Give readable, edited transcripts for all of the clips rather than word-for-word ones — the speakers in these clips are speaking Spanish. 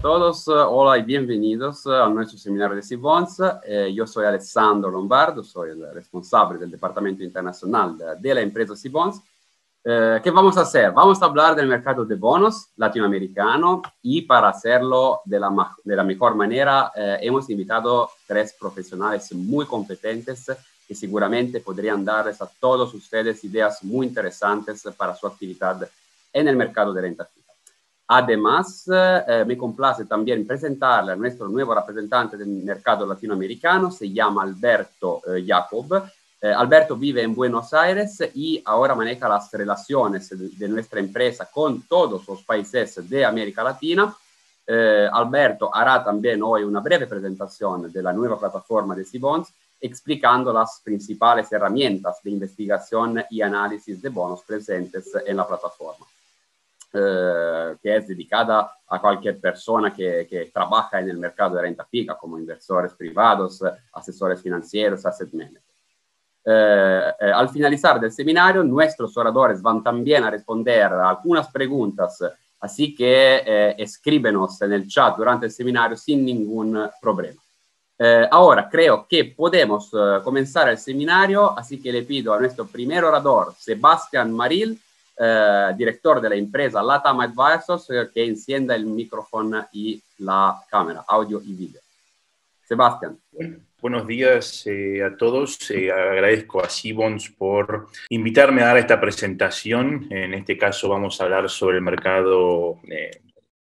todos, hola y bienvenidos a nuestro seminario de C-Bonds. Yo soy Alessandro Lombardo, soy el responsable del Departamento Internacional de la empresa C-Bonds. ¿Qué vamos a hacer? Vamos a hablar del mercado de bonos latinoamericano y para hacerlo de la mejor manera hemos invitado tres profesionales muy competentes que seguramente podrían darles a todos ustedes ideas muy interesantes para su actividad en el mercado de renta fija. Además, me complace también presentarle a nuestro nuevo representante del mercado latinoamericano, se llama Alberto Jacob. Alberto vive en Buenos Aires y ahora maneja las relaciones de nuestra empresa con todos los países de América Latina. Alberto hará también hoy una breve presentación de la nueva plataforma de C-Bonds, explicando las principales herramientas de investigación y análisis de bonos presentes en la plataforma. Que es dedicada a cualquier persona que trabaja en el mercado de renta fija, como inversores privados, asesores financieros, asset managers. Al finalizar del seminario, nuestros oradores van también a responder a algunas preguntas, así que escríbenos en el chat durante el seminario sin ningún problema. Ahora creo que podemos comenzar el seminario, así que le pido a nuestro primer orador, Sebastián Maril, director de la empresa LATAM Advisors, que encienda el micrófono y la cámara, audio y video. Sebastián. Buenos días a todos. Agradezco a C-Bonds por invitarme a dar esta presentación. En este caso vamos a hablar sobre el mercado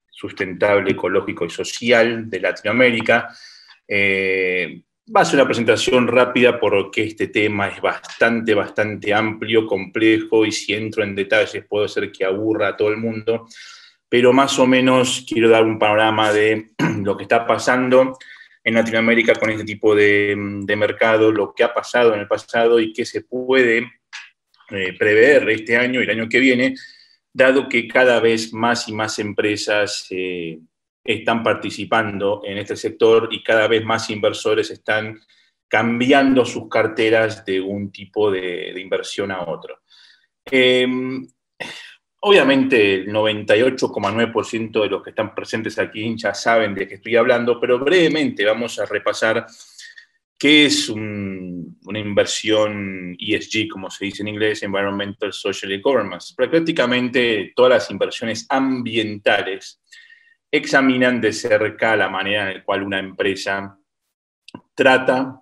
sustentable, ecológico y social de Latinoamérica. Va a ser una presentación rápida porque este tema es bastante amplio, complejo, y si entro en detalles puedo hacer que aburra a todo el mundo, pero más o menos quiero dar un panorama de lo que está pasando en Latinoamérica con este tipo de mercado, lo que ha pasado en el pasado y qué se puede prever este año y el año que viene, dado que cada vez más y más empresas están participando en este sector y cada vez más inversores están cambiando sus carteras de un tipo de inversión a otro. Obviamente el 98,9% de los que están presentes aquí ya saben de qué estoy hablando, pero brevemente vamos a repasar qué es una inversión ESG, como se dice en inglés, Environmental, Social y Governance. Prácticamente todas las inversiones ambientales examinan de cerca la manera en la cual una empresa trata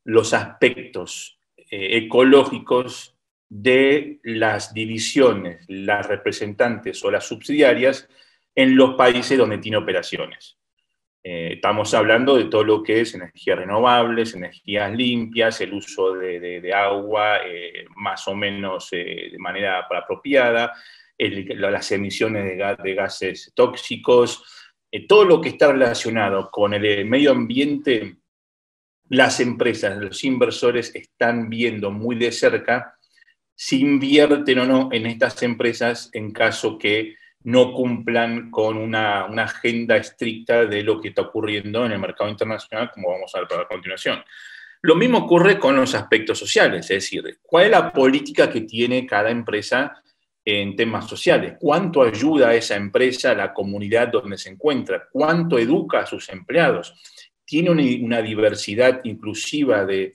los aspectos ecológicos de las divisiones, las representantes o las subsidiarias en los países donde tiene operaciones. Estamos hablando de todo lo que es energías renovables, energías limpias, el uso de agua más o menos de manera apropiada, las emisiones de gases tóxicos, todo lo que está relacionado con el medio ambiente. Las empresas, los inversores están viendo muy de cerca si invierten o no en estas empresas en caso que no cumplan con una agenda estricta de lo que está ocurriendo en el mercado internacional, como vamos a ver a continuación. Lo mismo ocurre con los aspectos sociales, es decir, ¿cuál es la política que tiene cada empresa en temas sociales? ¿Cuánto ayuda a esa empresa a la comunidad donde se encuentra? ¿Cuánto educa a sus empleados? ¿Tiene una diversidad inclusiva de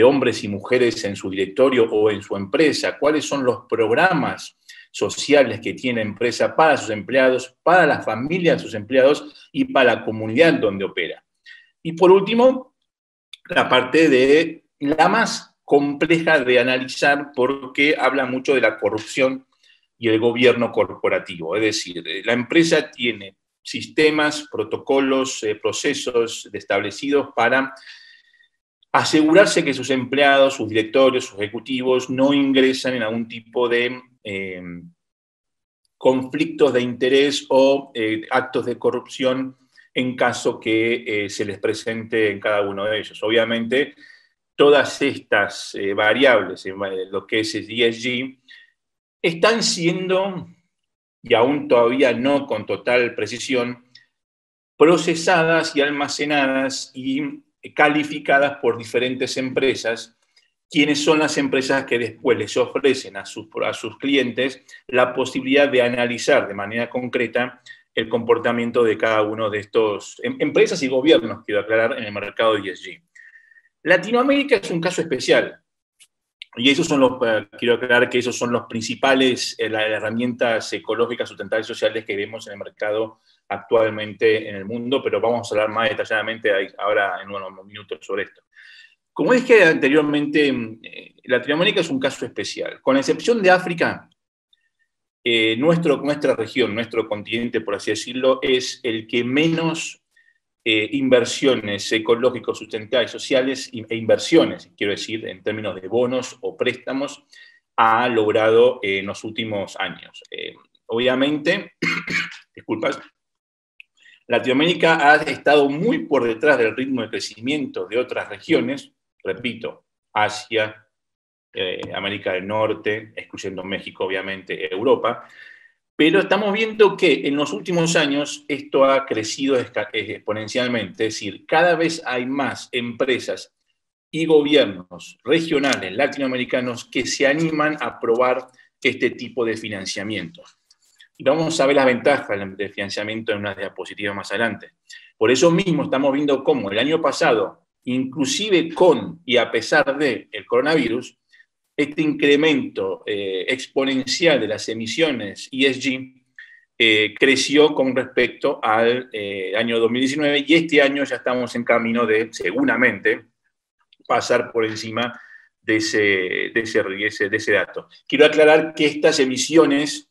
hombres y mujeres en su directorio o en su empresa? ¿Cuáles son los programas sociales que tiene la empresa para sus empleados, para las familias de sus empleados y para la comunidad donde opera? Y por último, la parte de la más compleja de analizar porque habla mucho de la corrupción y el gobierno corporativo. Es decir, la empresa tiene sistemas, protocolos, procesos establecidos para asegurarse que sus empleados, sus directorios, sus ejecutivos no ingresan en algún tipo de conflictos de interés o actos de corrupción en caso que se les presente en cada uno de ellos. Obviamente, todas estas variables en lo que es el ESG están siendo, y aún todavía no con total precisión, procesadas y almacenadas y calificadas por diferentes empresas, quienes son las empresas que después les ofrecen a sus clientes la posibilidad de analizar de manera concreta el comportamiento de cada uno de estos empresas y gobiernos, quiero aclarar, en el mercado de ESG. Latinoamérica es un caso especial. Y esos son quiero aclarar que esos son los principales las herramientas ecológicas, sustentables y sociales que vemos en el mercado actualmente en el mundo, pero vamos a hablar más detalladamente ahora en unos minutos sobre esto. Como dije anteriormente, Latinoamérica es un caso especial. Con la excepción de África, nuestra región, nuestro continente, por así decirlo, es el que menos inversiones ecológicos, sustentables, sociales e inversiones, quiero decir, en términos de bonos o préstamos, ha logrado en los últimos años. Obviamente, disculpas, Latinoamérica ha estado muy por detrás del ritmo de crecimiento de otras regiones, repito, Asia, América del Norte, excluyendo México, obviamente, Europa, pero estamos viendo que en los últimos años esto ha crecido exponencialmente, es decir, cada vez hay más empresas y gobiernos regionales latinoamericanos que se animan a probar este tipo de financiamiento. Y vamos a ver las ventajas del financiamiento en unas diapositivas más adelante. Por eso mismo estamos viendo cómo el año pasado, inclusive con y a pesar del coronavirus, este incremento exponencial de las emisiones ESG creció con respecto al año 2019 y este año ya estamos en camino de, seguramente, pasar por encima de ese dato. Quiero aclarar que estas emisiones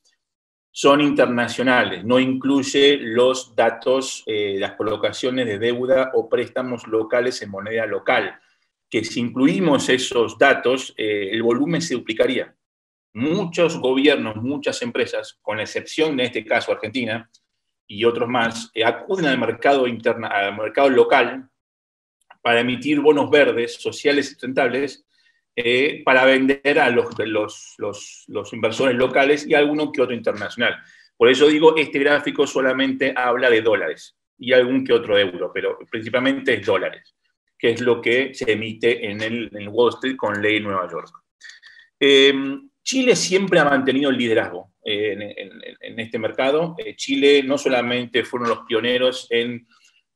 son internacionales, no incluye los datos, las colocaciones de deuda o préstamos locales en moneda local, que si incluimos esos datos, el volumen se duplicaría. Muchos gobiernos, muchas empresas, con la excepción de este caso Argentina y otros más, acuden al mercado local para emitir bonos verdes, sociales y sustentables, para vender a los inversores locales y a alguno que otro internacional. Por eso digo, este gráfico solamente habla de dólares y algún que otro euro, pero principalmente es dólares, que es lo que se emite en Wall Street con ley en Nueva York. Chile siempre ha mantenido el liderazgo en este mercado. Chile no solamente fueron los pioneros en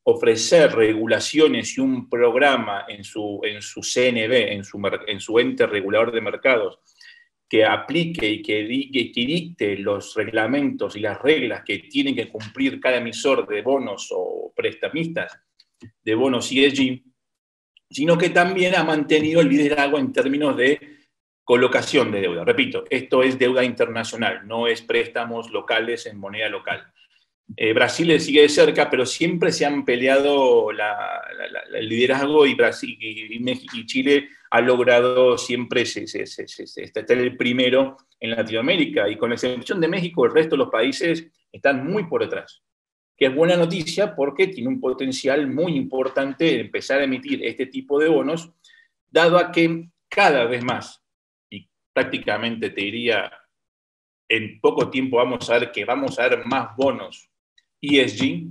ofrecer regulaciones y un programa en su CNB, en su ente regulador de mercados, que aplique y que dicte los reglamentos y las reglas que tienen que cumplir cada emisor de bonos o prestamistas de bonos ESG, sino que también ha mantenido el liderazgo en términos de colocación de deuda. Repito, esto es deuda internacional, no es préstamos locales en moneda local. Brasil le sigue de cerca, pero siempre se han peleado el liderazgo y Brasil y Chile ha logrado siempre estar el primero en Latinoamérica, y con la excepción de México, el resto de los países están muy por detrás. Que es buena noticia porque tiene un potencial muy importante de empezar a emitir este tipo de bonos, dado a que cada vez más, y prácticamente te diría, en poco tiempo vamos a ver más bonos ESG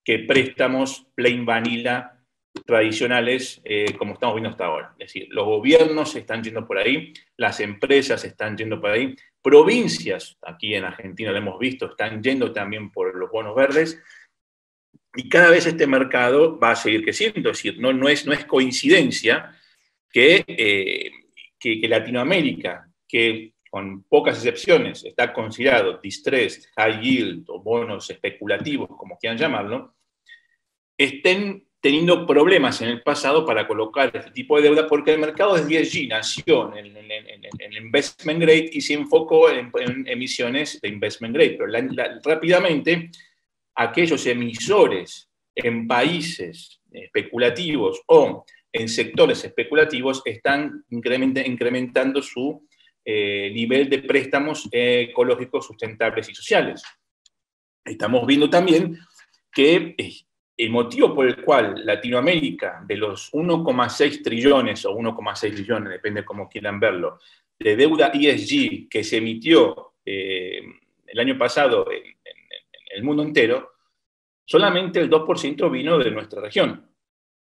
que préstamos plain vanilla tradicionales, como estamos viendo hasta ahora. Es decir, los gobiernos están yendo por ahí, las empresas están yendo por ahí, provincias, aquí en Argentina lo hemos visto, están yendo también por los bonos verdes, y cada vez este mercado va a seguir creciendo. Es decir, no es coincidencia que Latinoamérica, que con pocas excepciones está considerado distressed, high yield o bonos especulativos, como quieran llamarlo, estén teniendo problemas en el pasado para colocar este tipo de deuda, porque el mercado de ESG nació en el investment grade y se enfocó en emisiones de investment grade, pero rápidamente aquellos emisores en países especulativos o en sectores especulativos están incrementando su nivel de préstamos ecológicos, sustentables y sociales. Estamos viendo también que el motivo por el cual Latinoamérica, de los 1,6 trillones o 1,6 billones, depende de cómo quieran verlo, de deuda ESG que se emitió el año pasado en el mundo entero, solamente el 2% vino de nuestra región.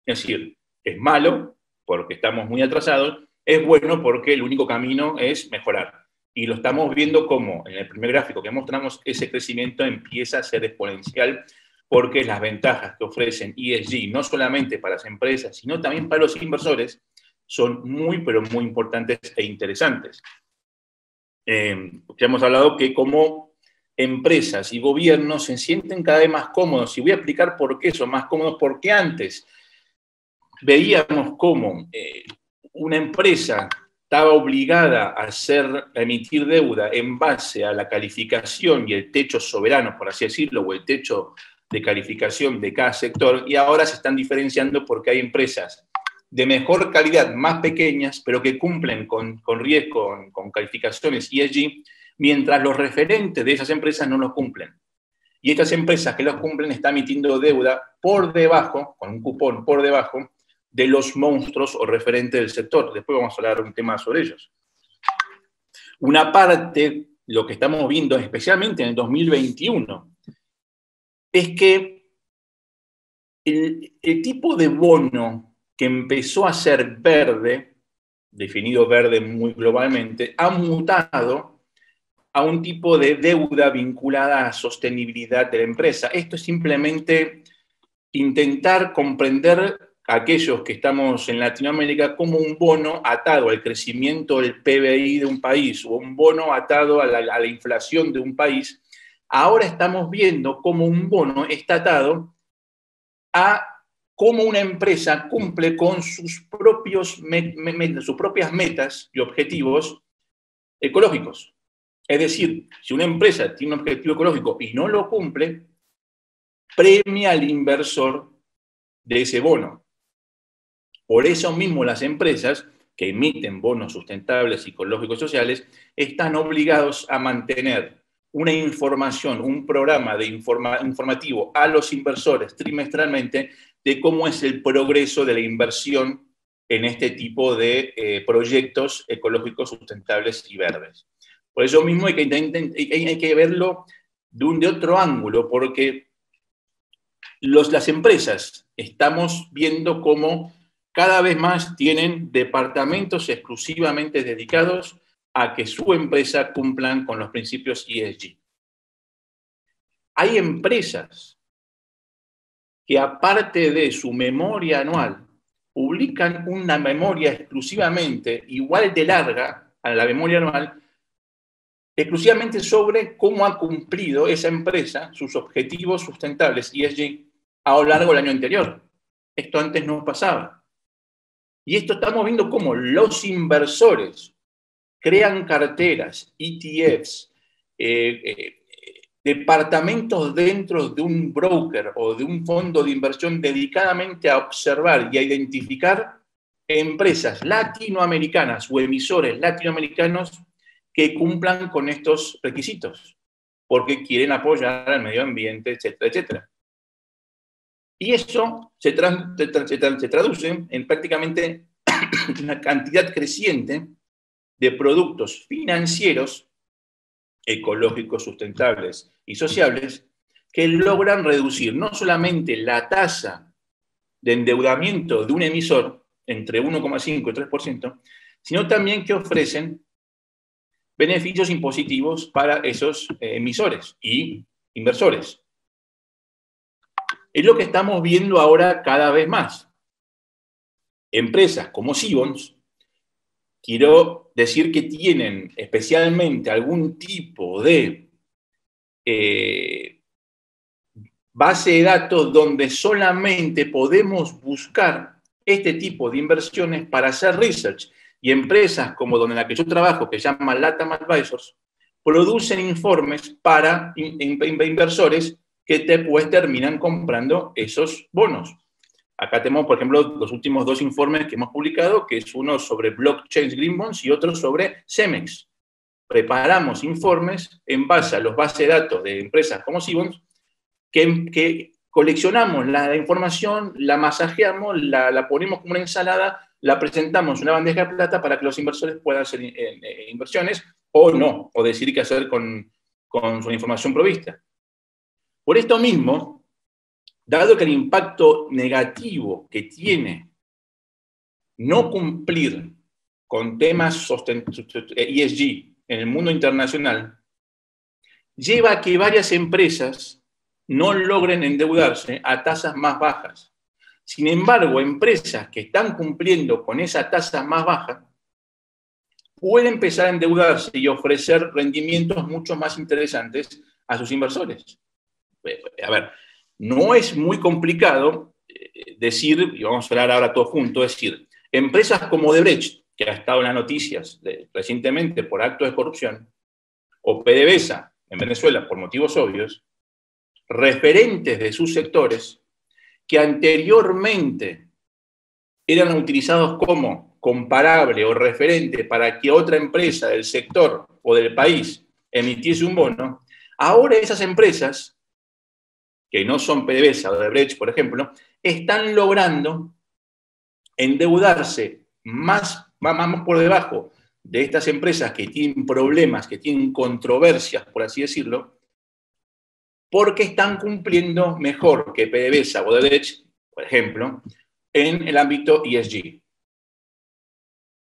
Es decir, es malo porque estamos muy atrasados, es bueno porque el único camino es mejorar. Y lo estamos viendo como en el primer gráfico que mostramos, ese crecimiento empieza a ser exponencial porque las ventajas que ofrecen ESG, no solamente para las empresas, sino también para los inversores, son muy, pero muy importantes e interesantes. Ya hemos hablado que como empresas y gobiernos se sienten cada vez más cómodos, y voy a explicar por qué son más cómodos, porque antes veíamos cómo una empresa estaba obligada a emitir deuda en base a la calificación y el techo soberano, por así decirlo, o el techo de calificación de cada sector, y ahora se están diferenciando porque hay empresas de mejor calidad, más pequeñas, pero que cumplen con riesgo, con calificaciones ESG, mientras los referentes de esas empresas no los cumplen. Y estas empresas que los cumplen están emitiendo deuda por debajo, con un cupón por debajo, de los monstruos o referentes del sector. Después vamos a hablar un tema sobre ellos. Una parte, lo que estamos viendo, especialmente en el 2021, es que el tipo de bono que empezó a ser verde, definido verde muy globalmente, ha mutado a un tipo de deuda vinculada a sostenibilidad de la empresa. Esto es simplemente intentar comprender a aquellos que estamos en Latinoamérica como un bono atado al crecimiento del PBI de un país o un bono atado a la inflación de un país. Ahora estamos viendo cómo un bono está atado a cómo una empresa cumple con sus propias metas y objetivos ecológicos. Es decir, si una empresa tiene un objetivo ecológico y no lo cumple, premia al inversor de ese bono. Por eso mismo las empresas que emiten bonos sustentables, ecológicos y sociales están obligados a mantener una información, un programa informativo a los inversores trimestralmente de cómo es el progreso de la inversión en este tipo de proyectos ecológicos sustentables y verdes. Por eso mismo hay que verlo de otro ángulo, porque las empresas estamos viendo cómo cada vez más tienen departamentos exclusivamente dedicados a que su empresa cumplan con los principios ESG. Hay empresas que, aparte de su memoria anual, publican una memoria exclusivamente igual de larga a la memoria anual, exclusivamente sobre cómo ha cumplido esa empresa sus objetivos sustentables ESG a lo largo del año anterior. Esto antes no pasaba. Y esto estamos viendo cómo los inversores crean carteras, ETFs, departamentos dentro de un broker o de un fondo de inversión dedicadamente a observar y a identificar empresas latinoamericanas o emisores latinoamericanos que cumplan con estos requisitos, porque quieren apoyar al medio ambiente, etcétera, etcétera. Y eso se traduce en prácticamente una cantidad creciente de productos financieros, ecológicos, sustentables y sociables, que logran reducir no solamente la tasa de endeudamiento de un emisor entre 1,5 y 3%, sino también que ofrecen beneficios impositivos para esos emisores y inversores. Es lo que estamos viendo ahora cada vez más. Empresas como Sibons, quiero decir que tienen especialmente algún tipo de base de datos donde solamente podemos buscar este tipo de inversiones para hacer research. Y empresas como donde la que yo trabajo, que se llama LATAM Advisors, producen informes para inversores que después terminan comprando esos bonos. Acá tenemos, por ejemplo, los últimos dos informes que hemos publicado, que es uno sobre blockchain green bonds y otro sobre Cemex. Preparamos informes en base a los bases de datos de empresas como Sibons, que coleccionamos la información, la masajeamos, la ponemos como una ensalada, la presentamos en una bandeja de plata para que los inversores puedan hacer inversiones o no, o decidir qué hacer con su información provista. Por esto mismo, dado que el impacto negativo que tiene no cumplir con temas ESG en el mundo internacional lleva a que varias empresas no logren endeudarse a tasas más bajas. Sin embargo, empresas que están cumpliendo con esa tasa más baja pueden empezar a endeudarse y ofrecer rendimientos mucho más interesantes a sus inversores. A ver, no es muy complicado decir, y vamos a hablar ahora todos juntos, decir, empresas como Odebrecht, que ha estado en las noticias recientemente por actos de corrupción, o PDVSA en Venezuela por motivos obvios, referentes de sus sectores que anteriormente eran utilizados como comparable o referente para que otra empresa del sector o del país emitiese un bono, ahora esas empresas, que no son PDVSA o Odebrecht, por ejemplo, están logrando endeudarse más por debajo de estas empresas que tienen problemas, que tienen controversias, por así decirlo, porque están cumpliendo mejor que PDVSA o Odebrecht, por ejemplo, en el ámbito ESG.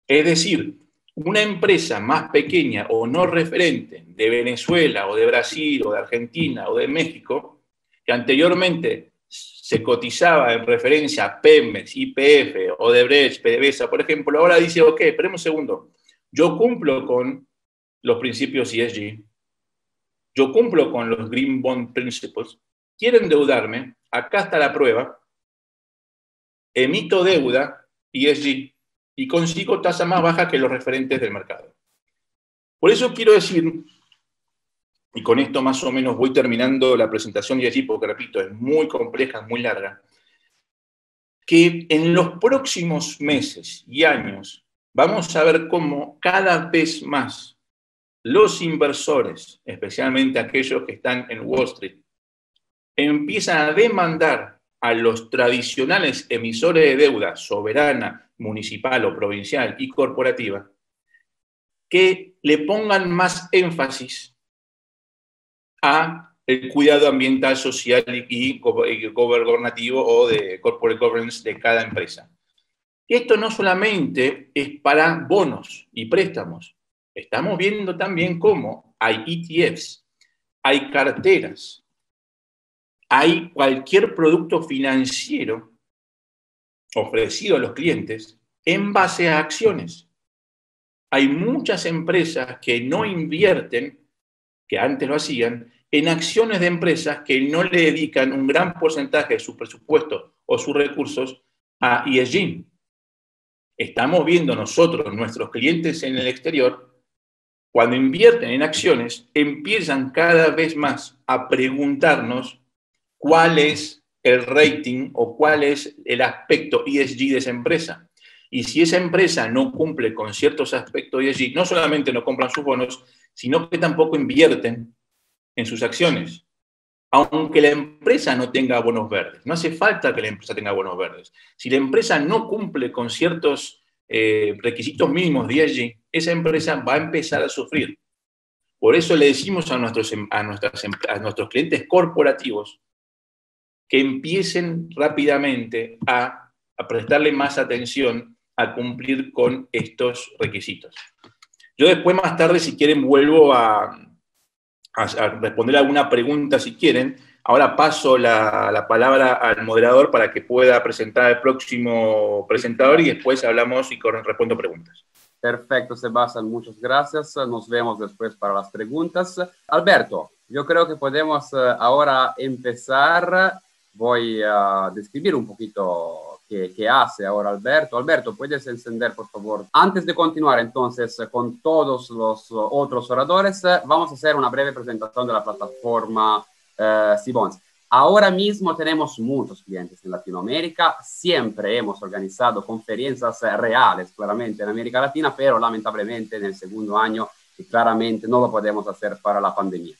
Es decir, una empresa más pequeña o no referente de Venezuela o de Brasil o de Argentina o de México, que anteriormente se cotizaba en referencia a Pemex, YPF, Odebrecht, PDVSA, por ejemplo, ahora dice, ok, esperemos un segundo, yo cumplo con los principios ESG, yo cumplo con los Green Bond Principles, quiero endeudarme, acá está la prueba, emito deuda ESG y consigo tasa más baja que los referentes del mercado. Por eso quiero decir, y con esto más o menos voy terminando la presentación de ESG, porque repito, es muy compleja, es muy larga, que en los próximos meses y años vamos a ver cómo cada vez más los inversores, especialmente aquellos que están en Wall Street, empiezan a demandar a los tradicionales emisores de deuda soberana, municipal o provincial y corporativa que le pongan más énfasis a el cuidado ambiental, social y gobernativo o de corporate governance de cada empresa. Esto no solamente es para bonos y préstamos. Estamos viendo también cómo hay ETFs, hay carteras, hay cualquier producto financiero ofrecido a los clientes en base a acciones. Hay muchas empresas que no invierten, que antes lo hacían, en acciones de empresas que no le dedican un gran porcentaje de su presupuesto o sus recursos a ESG. Estamos viendo nosotros, nuestros clientes en el exterior, cuando invierten en acciones, empiezan cada vez más a preguntarnos cuál es el rating o cuál es el aspecto ESG de esa empresa. Y si esa empresa no cumple con ciertos aspectos ESG, no solamente no compran sus bonos, sino que tampoco invierten en sus acciones. Aunque la empresa no tenga bonos verdes. No hace falta que la empresa tenga bonos verdes. Si la empresa no cumple con ciertos requisitos mínimos de ESG, esa empresa va a empezar a sufrir. Por eso le decimos a nuestros clientes corporativos que empiecen rápidamente a prestarle más atención a cumplir con estos requisitos. Yo después, más tarde, si quieren, vuelvo a responder alguna pregunta si quieren. Ahora paso la palabra al moderador para que pueda presentar al próximo presentador y después hablamos y respondo preguntas. Perfecto, Sebastián, muchas gracias. Nos vemos después para las preguntas. Alberto, yo creo que podemos ahora empezar. Voy a describir un poquito qué hace ahora Alberto. Alberto, ¿puedes encender, por favor? Antes de continuar, entonces, con todos los otros oradores, vamos a hacer una breve presentación de la plataforma Sibonz. Ahora mismo tenemos muchos clientes en Latinoamérica, siempre hemos organizado conferencias reales, claramente en América Latina, pero lamentablemente en el segundo año claramente no lo podemos hacer para la pandemia.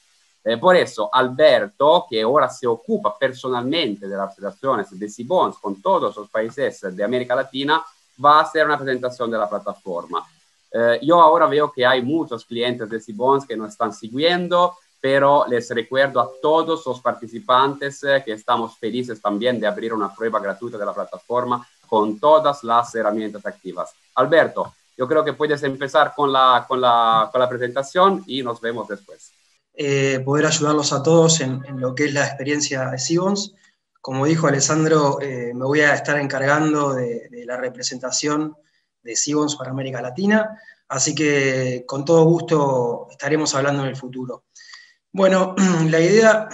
Por eso, Alberto, que ahora se ocupa personalmente de las relaciones de Sibonz con todos los países de América Latina, va a hacer una presentación de la plataforma. Yo ahora veo que hay muchos clientes de Sibonz que nos están siguiendo, pero les recuerdo a todos los participantes que estamos felices también de abrir una prueba gratuita de la plataforma con todas las herramientas activas. Alberto, Yo creo que puedes empezar con la presentación y nos vemos después. Poder ayudarlos a todos en lo que es la experiencia de Sibons. Como dijo Alessandro, me voy a estar encargando de la representación de Sibons para América Latina, así que con todo gusto estaremos hablando en el futuro. Bueno, la idea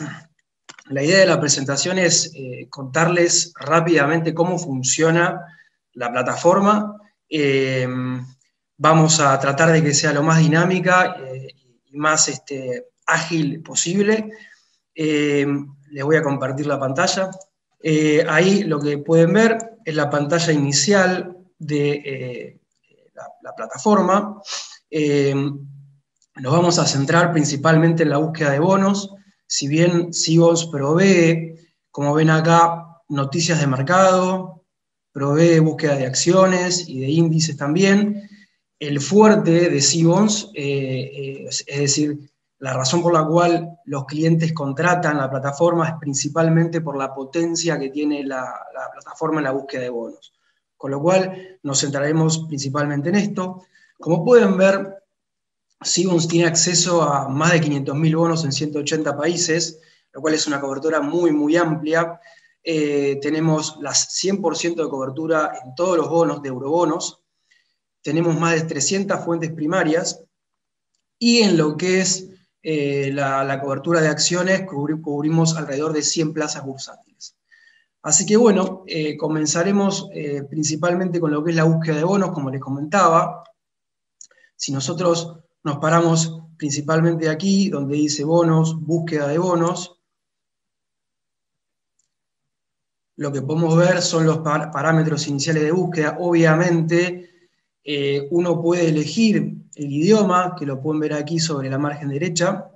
de la presentación es contarles rápidamente cómo funciona la plataforma. Vamos a tratar de que sea lo más dinámica y más ágil posible. Les voy a compartir la pantalla. Ahí lo que pueden ver es la pantalla inicial de la plataforma. Nos vamos a centrar principalmente en la búsqueda de bonos. Si bien Sibons provee, como ven acá, noticias de mercado, provee búsqueda de acciones y de índices también, el fuerte de Sibons, es decir, la razón por la cual los clientes contratan la plataforma es principalmente por la potencia que tiene la plataforma en la búsqueda de bonos. Con lo cual nos centraremos principalmente en esto. Como pueden ver, Sibons tiene acceso a más de 500.000 bonos en 180 países, lo cual es una cobertura muy, muy amplia. Tenemos las 100% de cobertura en todos los bonos de eurobonos. Tenemos más de 300 fuentes primarias. Y en lo que es la cobertura de acciones, cubrimos alrededor de 100 plazas bursátiles. Así que bueno, comenzaremos principalmente con lo que es la búsqueda de bonos, como les comentaba. Si nosotros nos paramos principalmente aquí, donde dice bonos, búsqueda de bonos, lo que podemos ver son los parámetros iniciales de búsqueda. Obviamente, uno puede elegir el idioma, que lo pueden ver aquí sobre la margen derecha.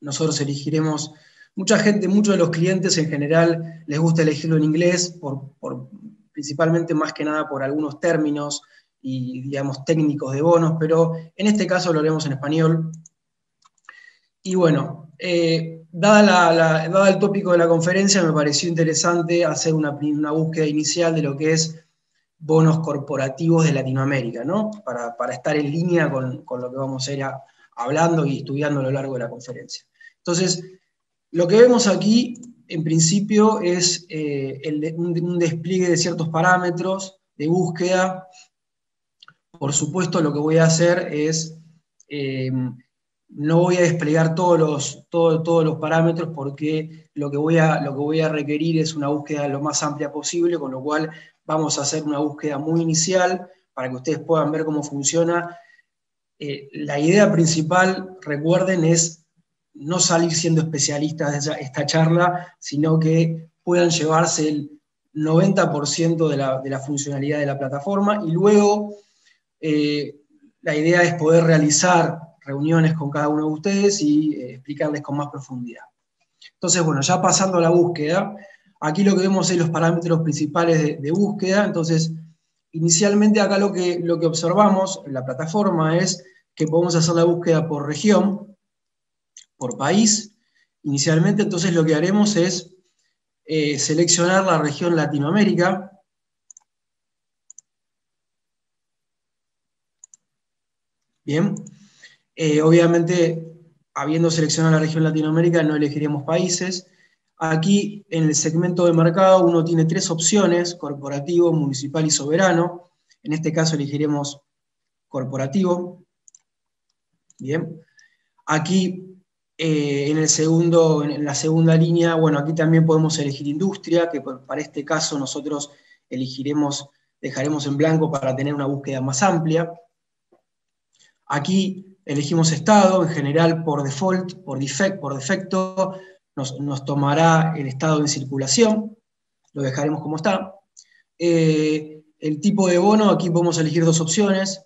Nosotros elegiremos, muchos de los clientes en general les gusta elegirlo en inglés, principalmente más que nada por algunos términos y, digamos, técnicos de bonos, pero en este caso lo haremos en español. Y bueno, dada el tópico de la conferencia, me pareció interesante hacer una búsqueda inicial de lo que es bonos corporativos de Latinoamérica, ¿no? Para estar en línea con lo que vamos a ir hablando y estudiando a lo largo de la conferencia. Entonces, lo que vemos aquí, en principio, es un despliegue de ciertos parámetros de búsqueda. Por supuesto, lo que voy a hacer es, no voy a desplegar todos los parámetros porque lo que voy a requerir es una búsqueda lo más amplia posible, con lo cual vamos a hacer una búsqueda muy inicial para que ustedes puedan ver cómo funciona. La idea principal, recuerden, es no salir siendo especialistas de esta charla, sino que puedan llevarse el 90% de la funcionalidad de la plataforma y luego la idea es poder realizar reuniones con cada uno de ustedes y explicarles con más profundidad. Entonces, bueno, ya pasando a la búsqueda, aquí lo que vemos es los parámetros principales de búsqueda. Entonces, inicialmente acá lo que observamos en la plataforma es que podemos hacer la búsqueda por región, por país. Inicialmente, entonces, lo que haremos es seleccionar la región Latinoamérica. Bien. Obviamente, habiendo seleccionado la región Latinoamérica, no elegiremos países. Aquí, en el segmento de mercado, uno tiene 3 opciones: corporativo, municipal y soberano. En este caso elegiremos corporativo. Bien. Aquí, en la segunda línea, bueno, aquí también podemos elegir industria, que para este caso nosotros dejaremos en blanco para tener una búsqueda más amplia. Aquí elegimos estado, en general por default, por defecto, nos tomará el estado en circulación, lo dejaremos como está. El tipo de bono, aquí podemos elegir 2 opciones,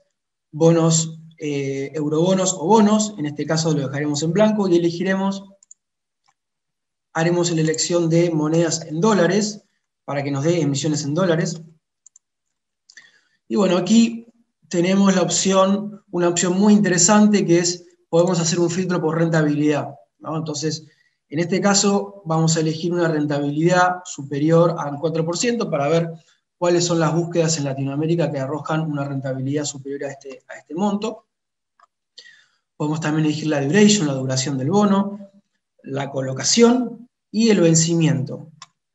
bonos, eurobonos o bonos, en este caso lo dejaremos en blanco y haremos la elección de monedas en dólares, para que nos dé emisiones en dólares. Y bueno, aquí tenemos una opción muy interesante, que es, podemos hacer un filtro por rentabilidad, ¿no? Entonces, en este caso, vamos a elegir una rentabilidad superior al 4% para ver cuáles son las búsquedas en Latinoamérica que arrojan una rentabilidad superior a este monto. Podemos también elegir la duration, la duración del bono, la colocación y el vencimiento.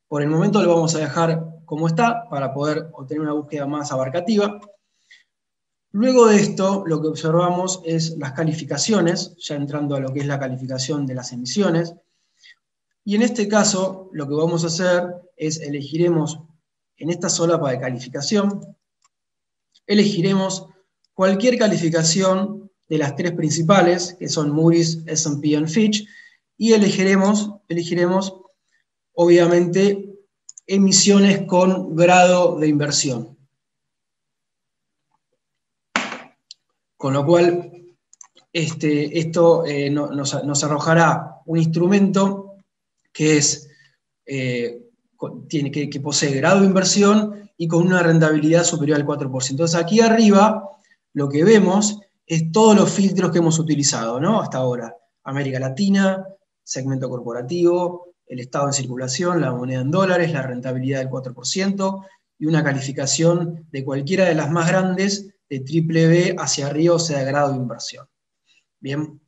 Por el momento lo vamos a dejar como está para poder obtener una búsqueda más abarcativa. Luego de esto, lo que observamos es las calificaciones, ya entrando a lo que es la calificación de las emisiones. Y en este caso, lo que vamos a hacer es elegiremos en esta solapa de calificación, elegiremos cualquier calificación de las tres principales, que son Moody's, S&P y Fitch, y elegiremos, obviamente, emisiones con grado de inversión. Con lo cual, esto nos arrojará un instrumento que posee grado de inversión y con una rentabilidad superior al 4%. Entonces aquí arriba lo que vemos es todos los filtros que hemos utilizado, ¿no? Hasta ahora. América Latina, segmento corporativo, el estado en circulación, la moneda en dólares, la rentabilidad del 4% y una calificación de cualquiera de las más grandes de triple B hacia arriba, o sea, de grado de inversión. Bien.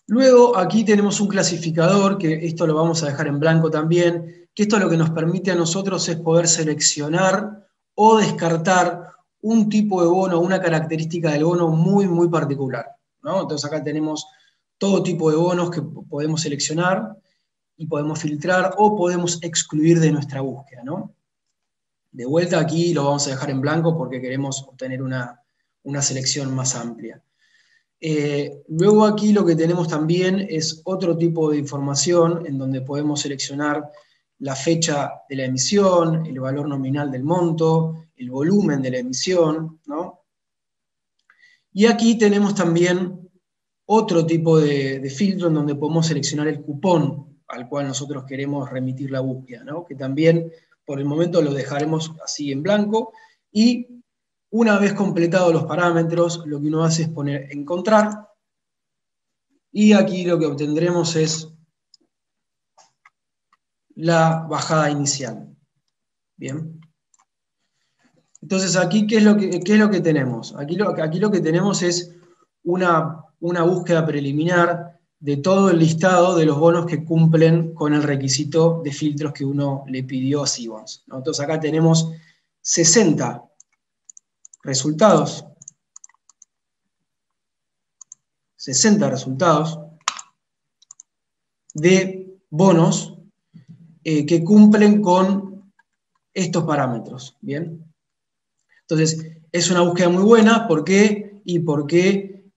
Luego aquí tenemos un clasificador, que esto lo vamos a dejar en blanco también, que esto lo que nos permite a nosotros es poder seleccionar o descartar un tipo de bono, una característica del bono muy, muy particular, ¿no? Entonces acá tenemos todo tipo de bonos que podemos seleccionar y podemos filtrar o podemos excluir de nuestra búsqueda, ¿no? De vuelta aquí lo vamos a dejar en blanco porque queremos obtener una selección más amplia. Luego aquí lo que tenemos también es otro tipo de información en donde podemos seleccionar la fecha de la emisión, el valor nominal del monto, el volumen de la emisión, ¿no? Y aquí tenemos también otro tipo de filtro en donde podemos seleccionar el cupón al cual nosotros queremos remitir la búsqueda, ¿no? Que también por el momento lo dejaremos así en blanco, y una vez completados los parámetros, lo que uno hace es poner encontrar, y aquí lo que obtendremos es la bajada inicial. Bien. Entonces aquí, ¿qué es lo que tenemos? Aquí lo que tenemos es una búsqueda preliminar de todo el listado de los bonos que cumplen con el requisito de filtros que uno le pidió a Sibons, ¿no? Entonces acá tenemos 60 resultados. 60 resultados de bonos que cumplen con estos parámetros. ¿Bien? Entonces, es una búsqueda muy buena. ¿Por qué? Y porque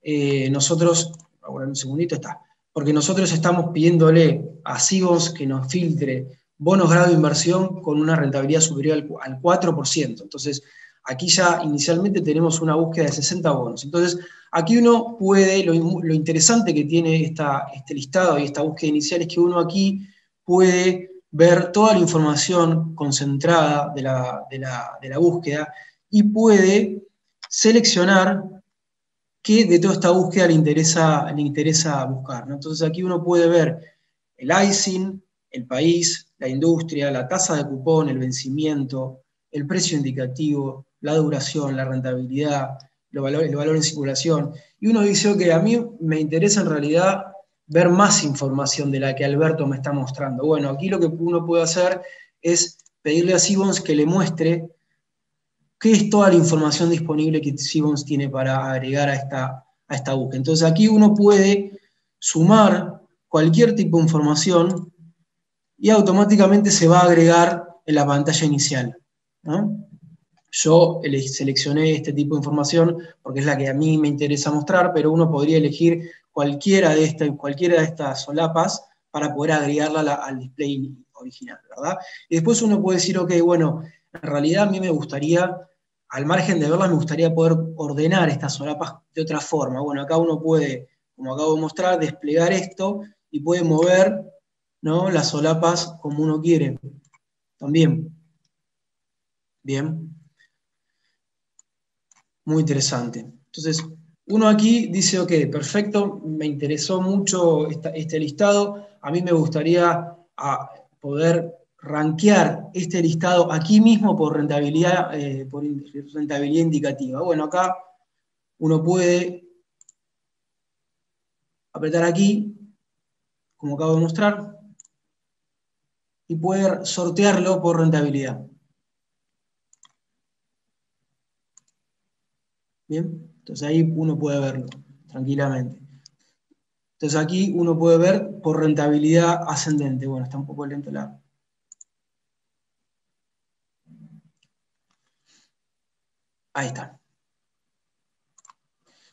nosotros, ahora en un segundito está, porque nosotros estamos pidiéndole a Sibons que nos filtre bonos grado de inversión con una rentabilidad superior al 4%. Entonces, aquí ya inicialmente tenemos una búsqueda de 60 bonos. Entonces, aquí uno puede, lo interesante que tiene este listado y esta búsqueda inicial es que uno aquí puede ver toda la información concentrada de la búsqueda y puede seleccionar qué de toda esta búsqueda le interesa buscar, ¿no? Entonces aquí uno puede ver el ISIN, el país, la industria, la tasa de cupón, el vencimiento, el precio indicativo, la duración, la rentabilidad, el valor en circulación. Y uno dice, ok, a mí me interesa en realidad ver más información de la que Alberto me está mostrando. Bueno, aquí lo que uno puede hacer es pedirle a Sibons que le muestre qué es toda la información disponible que Sibons tiene para agregar a esta búsqueda. Entonces aquí uno puede sumar cualquier tipo de información y automáticamente se va a agregar en la pantalla inicial, ¿no? Yo seleccioné este tipo de información porque es la que a mí me interesa mostrar, pero uno podría elegir cualquiera de estas solapas para poder agregarla al display original, ¿verdad? Y después uno puede decir, ok, bueno, en realidad a mí me gustaría, al margen de verlas, me gustaría poder ordenar estas solapas de otra forma. Bueno, acá uno puede, como acabo de mostrar, desplegar esto y puede mover, ¿no?, las solapas como uno quiere. También. Bien. Muy interesante. Entonces, uno aquí dice, ok, perfecto, me interesó mucho este listado, a mí me gustaría poder rankear este listado aquí mismo por rentabilidad indicativa. Bueno, acá uno puede apretar aquí, como acabo de mostrar, y poder sortearlo por rentabilidad. Bien, entonces ahí uno puede verlo tranquilamente. Entonces aquí uno puede ver por rentabilidad ascendente. Bueno, está un poco lento la... Ahí está.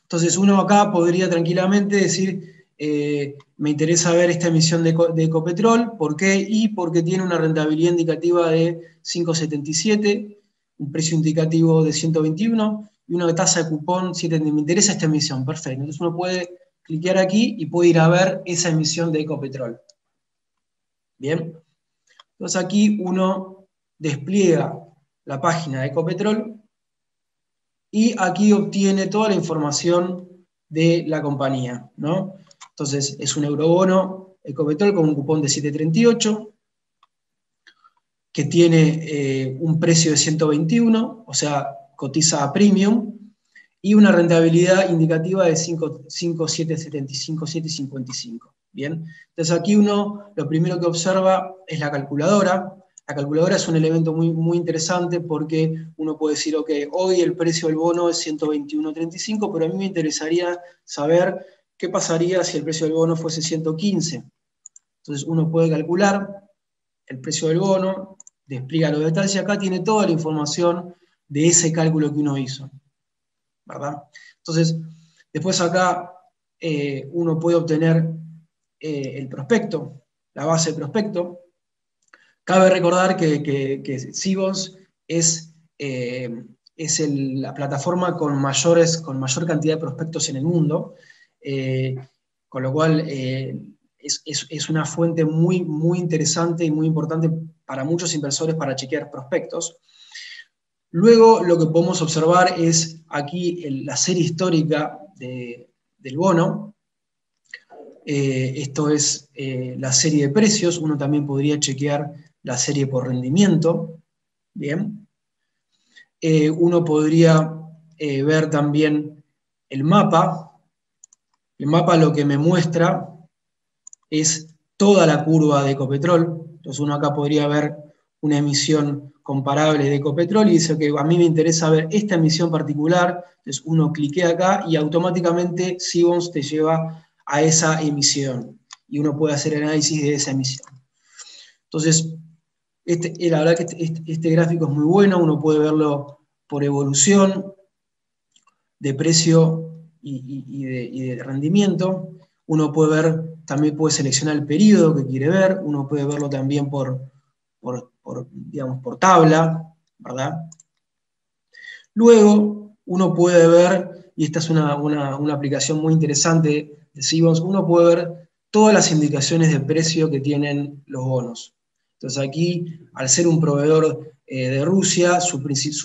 Entonces uno acá podría tranquilamente decir, me interesa ver esta emisión de Ecopetrol, ¿por qué? Y porque tiene una rentabilidad indicativa de 5,77, un precio indicativo de 121 y una tasa de cupón 7. Me interesa esta emisión, perfecto. Entonces uno puede cliquear aquí y puede ir a ver esa emisión de Ecopetrol. Bien. Entonces aquí uno despliega la página de Ecopetrol y aquí obtiene toda la información de la compañía, ¿no? Entonces es un eurobono Ecopetrol con un cupón de 7,38, que tiene un precio de 121, o sea, cotiza a premium, y una rentabilidad indicativa de 5,755. Bien, entonces aquí uno lo primero que observa es la calculadora. La calculadora es un elemento muy, muy interesante porque uno puede decir, ok, hoy el precio del bono es 121,35, pero a mí me interesaría saber qué pasaría si el precio del bono fuese 115. Entonces uno puede calcular el precio del bono, despliega los detalles y acá tiene toda la información de ese cálculo que uno hizo, ¿verdad? Entonces, después acá uno puede obtener el prospecto, la base de prospecto. Cabe recordar que Cbonds es la plataforma con mayor cantidad de prospectos en el mundo, con lo cual es una fuente muy, muy interesante y muy importante para muchos inversores para chequear prospectos. Luego lo que podemos observar es aquí la serie histórica del bono. Esto es la serie de precios. Uno también podría chequear la serie por rendimiento. Bien. Uno podría ver también el mapa. El mapa lo que me muestra es toda la curva de Ecopetrol. Entonces uno acá podría ver una emisión comparable de Ecopetrol y dice que a mí me interesa ver esta emisión particular. Entonces uno cliquea acá y automáticamente Cbonds te lleva a esa emisión y uno puede hacer el análisis de esa emisión. Entonces, la verdad que este gráfico es muy bueno, uno puede verlo por evolución de precio y de rendimiento. Uno puede ver, también puede seleccionar el periodo que quiere ver, uno puede verlo también por tabla, ¿verdad? Luego, uno puede ver, y esta es una aplicación muy interesante de Cbonds, uno puede ver todas las indicaciones de precio que tienen los bonos. Entonces aquí, al ser un proveedor de Rusia, su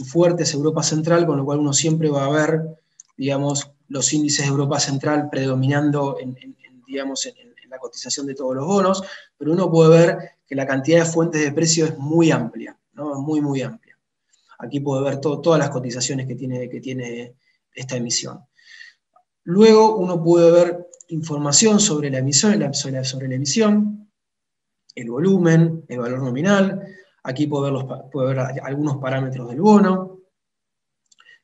fuerte es Europa Central, con lo cual uno siempre va a ver, digamos, los índices de Europa Central predominando en la cotización de todos los bonos, pero uno puede ver que la cantidad de fuentes de precio es muy amplia, ¿no? Muy, muy amplia. Aquí puede ver todas las cotizaciones que tiene esta emisión. Luego uno puede ver información sobre la emisión, el volumen, el valor nominal. Aquí puede ver algunos parámetros del bono.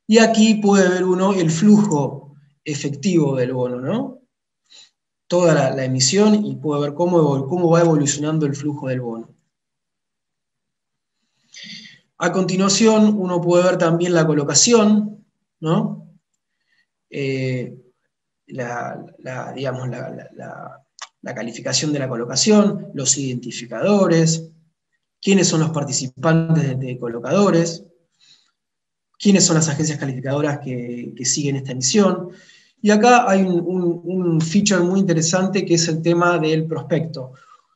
Y aquí puede ver uno el flujo efectivo del bono, ¿no? Toda la emisión y puede ver cómo va evolucionando el flujo del bono. A continuación, uno puede ver también la colocación, ¿no? La calificación de la colocación, los identificadores, quiénes son los participantes de colocadores, quiénes son las agencias calificadoras que siguen esta emisión. Y acá hay un feature muy interesante que es el tema del prospecto.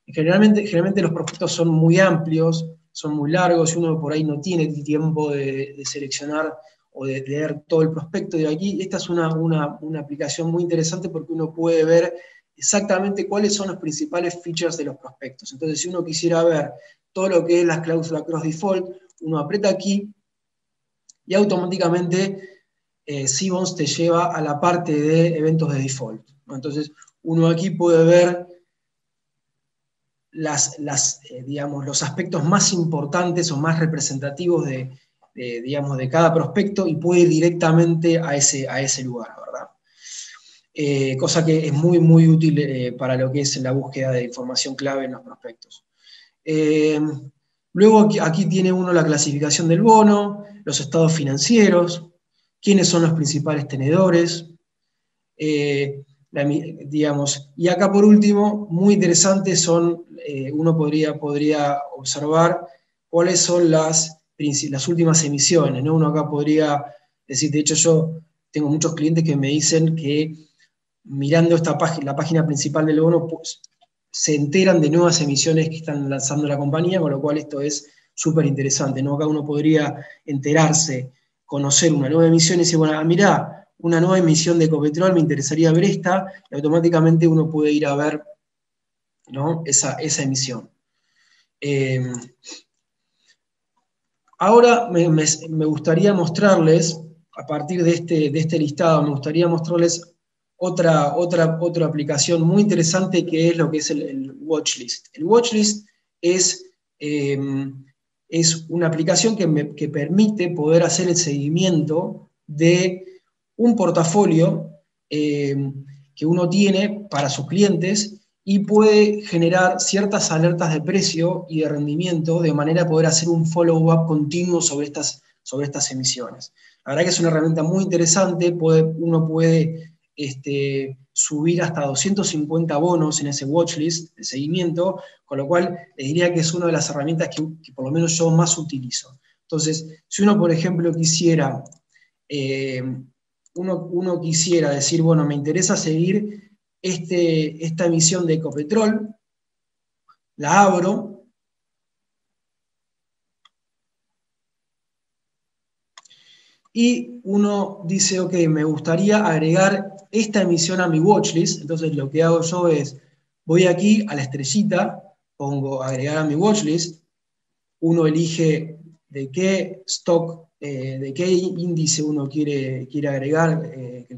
Generalmente los prospectos son muy amplios, son muy largos, y uno por ahí no tiene el tiempo de seleccionar o de leer todo el prospecto. Y aquí esta es una aplicación muy interesante porque uno puede ver exactamente cuáles son los principales features de los prospectos. Entonces, si uno quisiera ver todo lo que es las cláusulas cross default, uno aprieta aquí y automáticamente C-Bonds te lleva a la parte de eventos de default, ¿no? Entonces, uno aquí puede ver digamos, los aspectos más importantes o más representativos digamos, de cada prospecto y puede ir directamente a ese lugar, ¿verdad? Cosa que es muy, muy útil para lo que es la búsqueda de información clave en los prospectos. Luego aquí tiene uno la clasificación del bono, los estados financieros, quiénes son los principales tenedores, digamos, y acá por último, muy interesante son, uno podría observar cuáles son las últimas emisiones, ¿no? Uno acá podría decir, de hecho yo tengo muchos clientes que me dicen que mirando la página principal del bono, pues, se enteran de nuevas emisiones que están lanzando la compañía, con lo cual esto es súper interesante, ¿no? Acá uno podría enterarse, conocer una nueva emisión y decir, bueno, mirá, una nueva emisión de Ecopetrol, me interesaría ver esta, y automáticamente uno puede ir a ver, ¿no? esa emisión. Ahora me gustaría mostrarles, a partir de este listado, me gustaría mostrarles otra aplicación muy interesante que es lo que es el Watchlist. El Watchlist es una aplicación que permite poder hacer el seguimiento de un portafolio que uno tiene para sus clientes y puede generar ciertas alertas de precio y de rendimiento de manera de poder hacer un follow-up continuo sobre estas emisiones. La verdad que es una herramienta muy interesante, uno puede subir hasta 250 bonos en ese watchlist de seguimiento, con lo cual les diría que es una de las herramientas que por lo menos yo más utilizo. Entonces, si uno, por ejemplo, quisiera decir, bueno, me interesa seguir esta emisión de Ecopetrol, la abro, y uno dice, ok, me gustaría agregar esta emisión a mi watchlist. Entonces lo que hago yo es, voy aquí a la estrellita, pongo agregar a mi watchlist, uno elige de qué stock, de qué índice uno quiere agregar,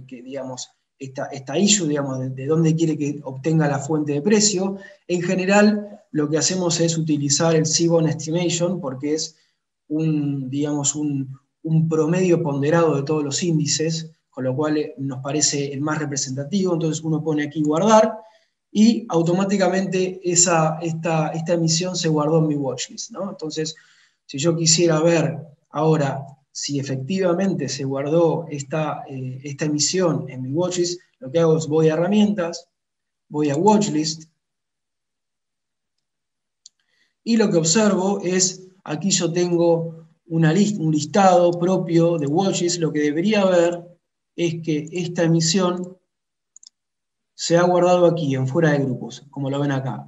digamos, esta issue, digamos, de dónde quiere que obtenga la fuente de precio. En general, lo que hacemos es utilizar el C-Bond Estimation, porque es digamos, un promedio ponderado de todos los índices, con lo cual nos parece el más representativo. Entonces uno pone aquí guardar, y automáticamente esta emisión se guardó en mi watchlist, ¿no? Entonces, si yo quisiera ver ahora si efectivamente se guardó esta emisión en mi watchlist, lo que hago es voy a herramientas, voy a watchlist, y lo que observo es, aquí yo tengo un listado propio de watchlist. Lo que debería ver es que esta emisión se ha guardado aquí, en fuera de grupos, como lo ven acá.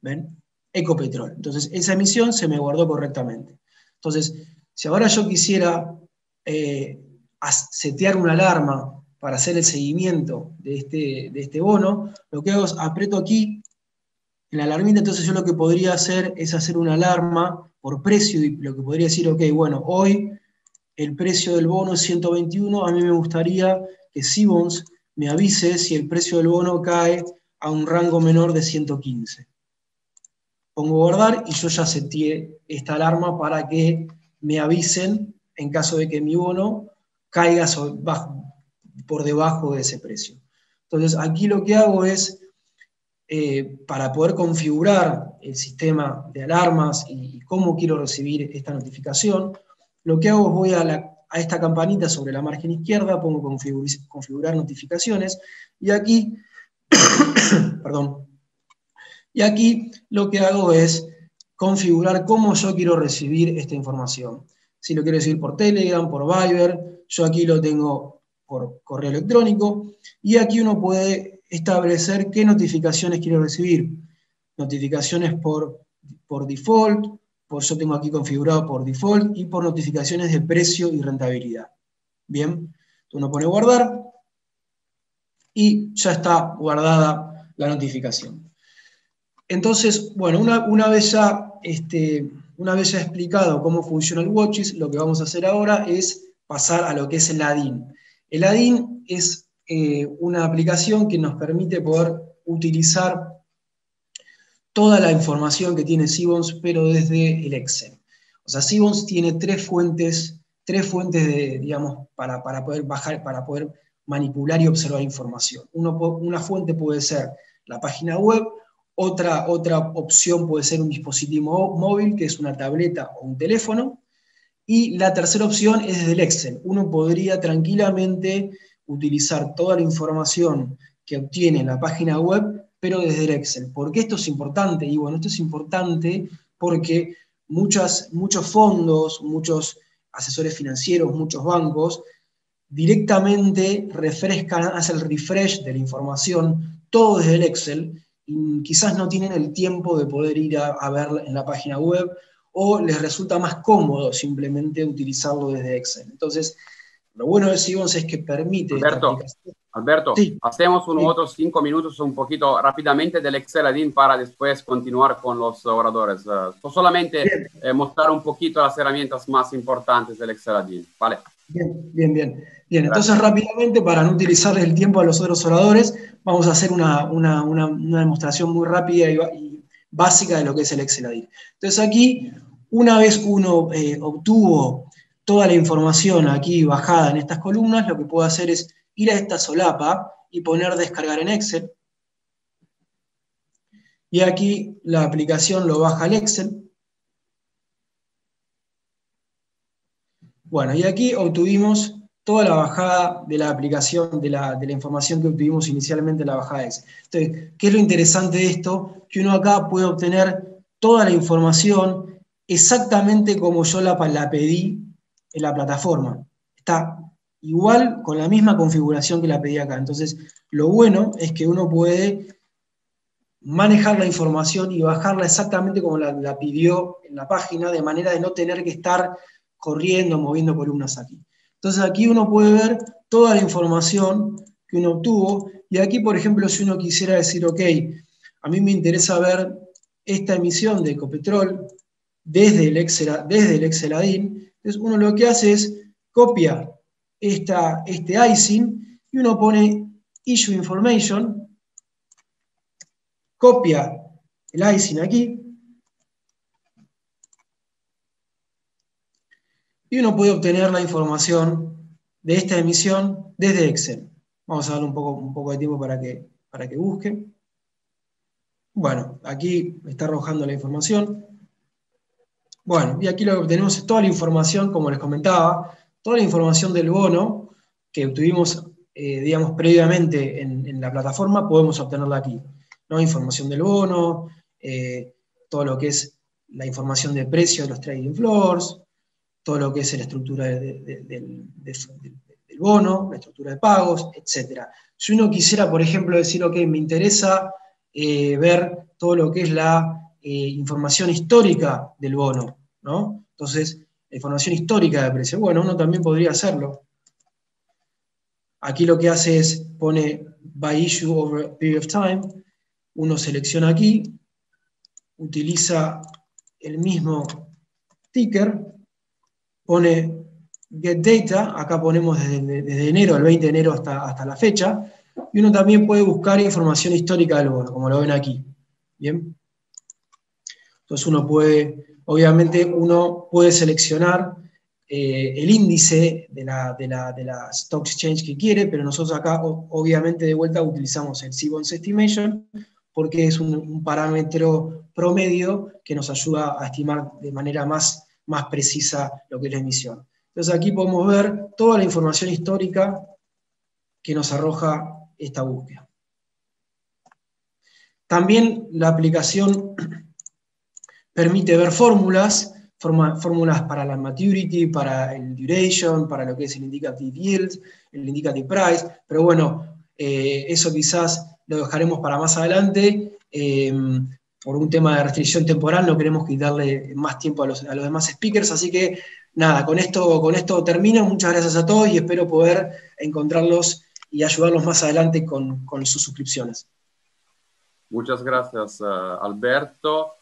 ¿Ven? Ecopetrol. Entonces, esa emisión se me guardó correctamente. Entonces, si ahora yo quisiera setear una alarma para hacer el seguimiento de este bono, lo que hago es aprieto aquí en la alarmita. Entonces yo lo que podría hacer es hacer una alarma por precio, y lo que podría decir, ok, bueno, hoy el precio del bono es 121, a mí me gustaría que C-Bonds me avise si el precio del bono cae a un rango menor de 115. Pongo guardar y yo ya seteé esta alarma para que me avisen en caso de que mi bono caiga por debajo de ese precio. Entonces aquí lo que hago es, para poder configurar el sistema de alarmas y cómo quiero recibir esta notificación, lo que hago es voy a esta campanita sobre la margen izquierda, pongo configurar notificaciones, y aquí, perdón, y aquí lo que hago es configurar cómo yo quiero recibir esta información. Si lo quiero recibir por Telegram, por Viber, yo aquí lo tengo por correo electrónico, y aquí uno puede establecer qué notificaciones quiero recibir. Notificaciones por default, yo tengo aquí configurado por default, y por notificaciones de precio y rentabilidad. Bien, uno pone guardar, y ya está guardada la notificación. Entonces, bueno, una vez ya explicado cómo funciona el Watchis, lo que vamos a hacer ahora es pasar a lo que es el add-in. El add-in es una aplicación que nos permite poder utilizar toda la información que tiene Sibons, pero desde el Excel. O sea, Sibons tiene tres fuentes digamos, para poder bajar, para poder manipular y observar información. Una fuente puede ser la página web, otra opción puede ser un dispositivo móvil, que es una tableta o un teléfono, y la tercera opción es desde el Excel. Uno podría tranquilamente utilizar toda la información que obtiene en la página web, pero desde el Excel. ¿Por qué esto es importante? Y bueno, esto es importante porque muchos fondos, muchos asesores financieros, muchos bancos, directamente hacen el refresh de la información, todo desde el Excel, y quizás no tienen el tiempo de poder ir a verla en la página web, o les resulta más cómodo simplemente utilizarlo desde Excel. Entonces, lo bueno de Sibons es que permite esta aplicación. Alberto, Sí, hacemos unos sí. otros 5 minutos un poquito rápidamente del Excel Add-in para después continuar con los oradores. Solamente mostrar un poquito las herramientas más importantes del Excel Add-in, ¿vale? Bien. Entonces, rápidamente, para no utilizarles el tiempo a los otros oradores, vamos a hacer una demostración muy rápida y básica de lo que es el Excel Add-in. Entonces, aquí, una vez uno obtuvo toda la información aquí bajada en estas columnas, lo que puedo hacer es ir a esta solapa y poner descargar en Excel. Y aquí la aplicación lo baja al Excel. Bueno, y aquí obtuvimos toda la bajada de la aplicación, de la información que obtuvimos inicialmente en la bajada de Excel. Entonces, ¿qué es lo interesante de esto? Que uno acá puede obtener toda la información exactamente como yo la pedí en la plataforma. Está igual, con la misma configuración que la pedí acá. Entonces, lo bueno es que uno puede manejar la información y bajarla exactamente como la pidió en la página, de manera de no tener que estar corriendo, moviendo columnas aquí. Entonces aquí uno puede ver toda la información que uno obtuvo, y aquí, por ejemplo, si uno quisiera decir, ok, a mí me interesa ver esta emisión de Ecopetrol desde el Excel Add-in, entonces uno lo que hace es copia este ISIN y uno pone Issue Information, copia el ISIN aquí, y uno puede obtener la información de esta emisión desde Excel. Vamos a darle un poco de tiempo para que busque. Bueno, aquí me está arrojando la información. Bueno, y aquí lo que obtenemos es toda la información, como les comentaba, toda la información del bono que obtuvimos, digamos, previamente en la plataforma, podemos obtenerla aquí, ¿no? Información del bono, todo lo que es la información de precio de los trading floors, todo lo que es la estructura del bono, la estructura de pagos, etc. Si uno quisiera, por ejemplo, decir, ok, me interesa ver todo lo que es la información histórica del bono, ¿no? Entonces, la información histórica de precio. Bueno, uno también podría hacerlo. Aquí lo que hace es, pone by issue over a period of time, uno selecciona aquí, utiliza el mismo ticker, pone get data, acá ponemos desde enero, el 20 de enero hasta la fecha, y uno también puede buscar información histórica del bono, como lo ven aquí. ¿Bien? Entonces obviamente uno puede seleccionar el índice de la Stock Exchange que quiere, pero nosotros acá obviamente de vuelta utilizamos el Sibons Estimation, porque es un parámetro promedio que nos ayuda a estimar de manera más precisa lo que es la emisión. Entonces aquí podemos ver toda la información histórica que nos arroja esta búsqueda. También la aplicación permite ver fórmulas para la maturity, para el duration, para lo que es el indicative yield, el indicative price, pero bueno, eso quizás lo dejaremos para más adelante. Por un tema de restricción temporal no queremos quitarle más tiempo a los demás speakers, así que nada, con esto termino. Muchas gracias a todos y espero poder encontrarlos y ayudarlos más adelante con sus suscripciones. Muchas gracias, Alberto.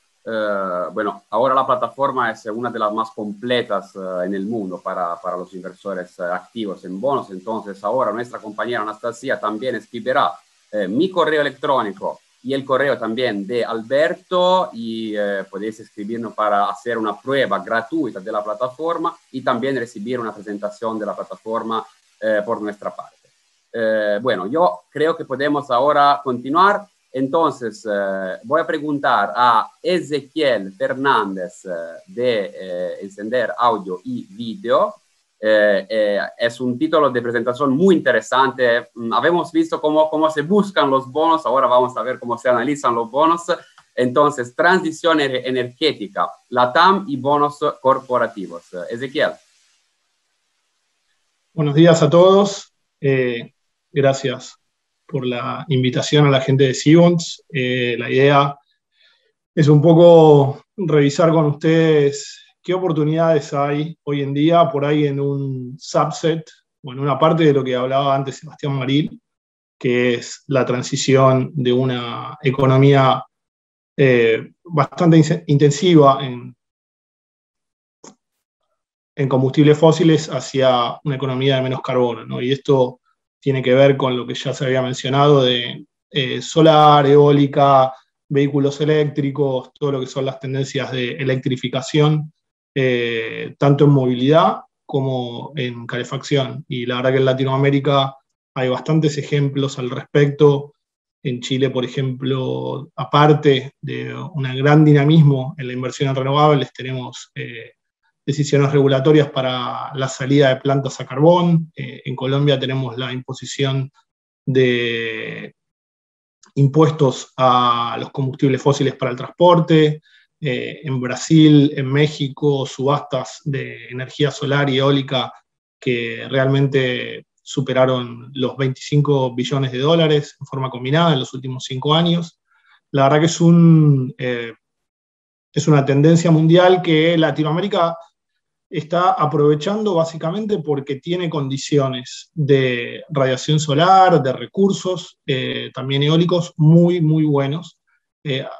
Bueno, ahora la plataforma es una de las más completas en el mundo para los inversores activos en bonos. Entonces, ahora nuestra compañera Anastasia también escribirá mi correo electrónico y el correo también de Alberto, y podéis escribirnos para hacer una prueba gratuita de la plataforma y también recibir una presentación de la plataforma por nuestra parte. Bueno, yo creo que podemos ahora continuar. Entonces, voy a preguntar a Ezequiel Fernández de Encender Audio y Video. Es un título de presentación muy interesante. Habíamos visto cómo se buscan los bonos, ahora vamos a ver cómo se analizan los bonos. Entonces, transición energética, LATAM y bonos corporativos. Ezequiel. Buenos días a todos. Gracias por la invitación a la gente de Sibonz. La idea es un poco revisar con ustedes qué oportunidades hay hoy en día, por ahí en un subset, o en una parte de lo que hablaba antes Sebastián Maril, que es la transición de una economía bastante intensiva en combustibles fósiles hacia una economía de menos carbono, ¿no? Y esto tiene que ver con lo que ya se había mencionado de solar, eólica, vehículos eléctricos, todo lo que son las tendencias de electrificación, tanto en movilidad como en calefacción. Y la verdad que en Latinoamérica hay bastantes ejemplos al respecto. En Chile, por ejemplo, aparte de un gran dinamismo en la inversión en renovables, tenemos decisiones regulatorias para la salida de plantas a carbón. En Colombia tenemos la imposición de impuestos a los combustibles fósiles para el transporte. En Brasil, en México, subastas de energía solar y eólica que realmente superaron los 25 billones de dólares en forma combinada en los últimos 5 años. La verdad que es una tendencia mundial que Latinoamérica está aprovechando básicamente porque tiene condiciones de radiación solar, de recursos, también eólicos, muy, muy buenos,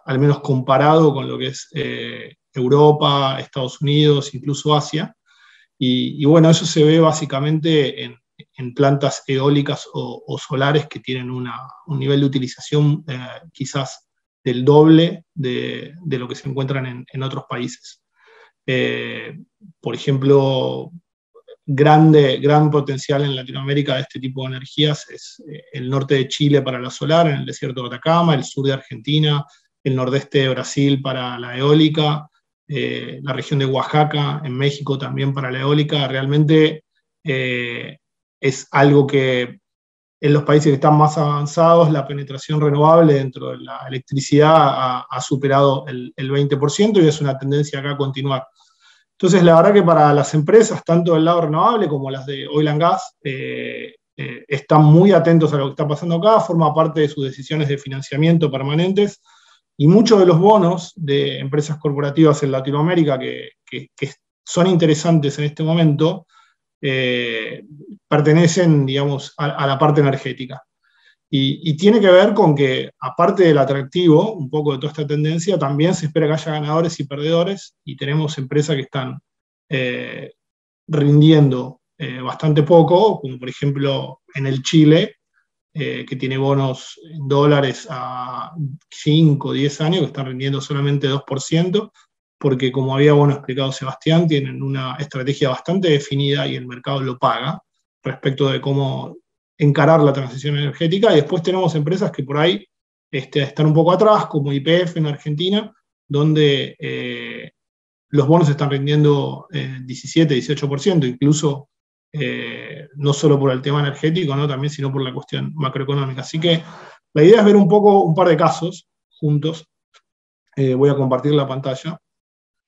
al menos comparado con lo que es Europa, Estados Unidos, incluso Asia. Y bueno, eso se ve básicamente en plantas eólicas o solares que tienen un nivel de utilización quizás del doble de lo que se encuentran en otros países. Por ejemplo, gran potencial en Latinoamérica de este tipo de energías es el norte de Chile para la solar, en el desierto de Atacama, el sur de Argentina, el nordeste de Brasil para la eólica, la región de Oaxaca, en México también para la eólica. Realmente es algo que en los países que están más avanzados, la penetración renovable dentro de la electricidad ha superado el 20% y es una tendencia acá a continuar. Entonces, la verdad que para las empresas, tanto del lado renovable como las de oil and gas, están muy atentos a lo que está pasando acá, forma parte de sus decisiones de financiamiento permanentes, y muchos de los bonos de empresas corporativas en Latinoamérica que son interesantes en este momento, pertenecen, digamos, a la parte energética. Y tiene que ver con que, aparte del atractivo, un poco de toda esta tendencia, también se espera que haya ganadores y perdedores, y tenemos empresas que están rindiendo bastante poco, como por ejemplo en el Chile, que tiene bonos en dólares a 5 o 10 años, que están rindiendo solamente 2%, porque como había explicado Sebastián, tienen una estrategia bastante definida y el mercado lo paga respecto de cómo encarar la transición energética. Y después tenemos empresas que por ahí están un poco atrás, como YPF en Argentina, donde los bonos están rindiendo 17, 18%, incluso no solo por el tema energético, ¿no? También, sino por la cuestión macroeconómica. Así que la idea es ver un par de casos juntos. Voy a compartir la pantalla.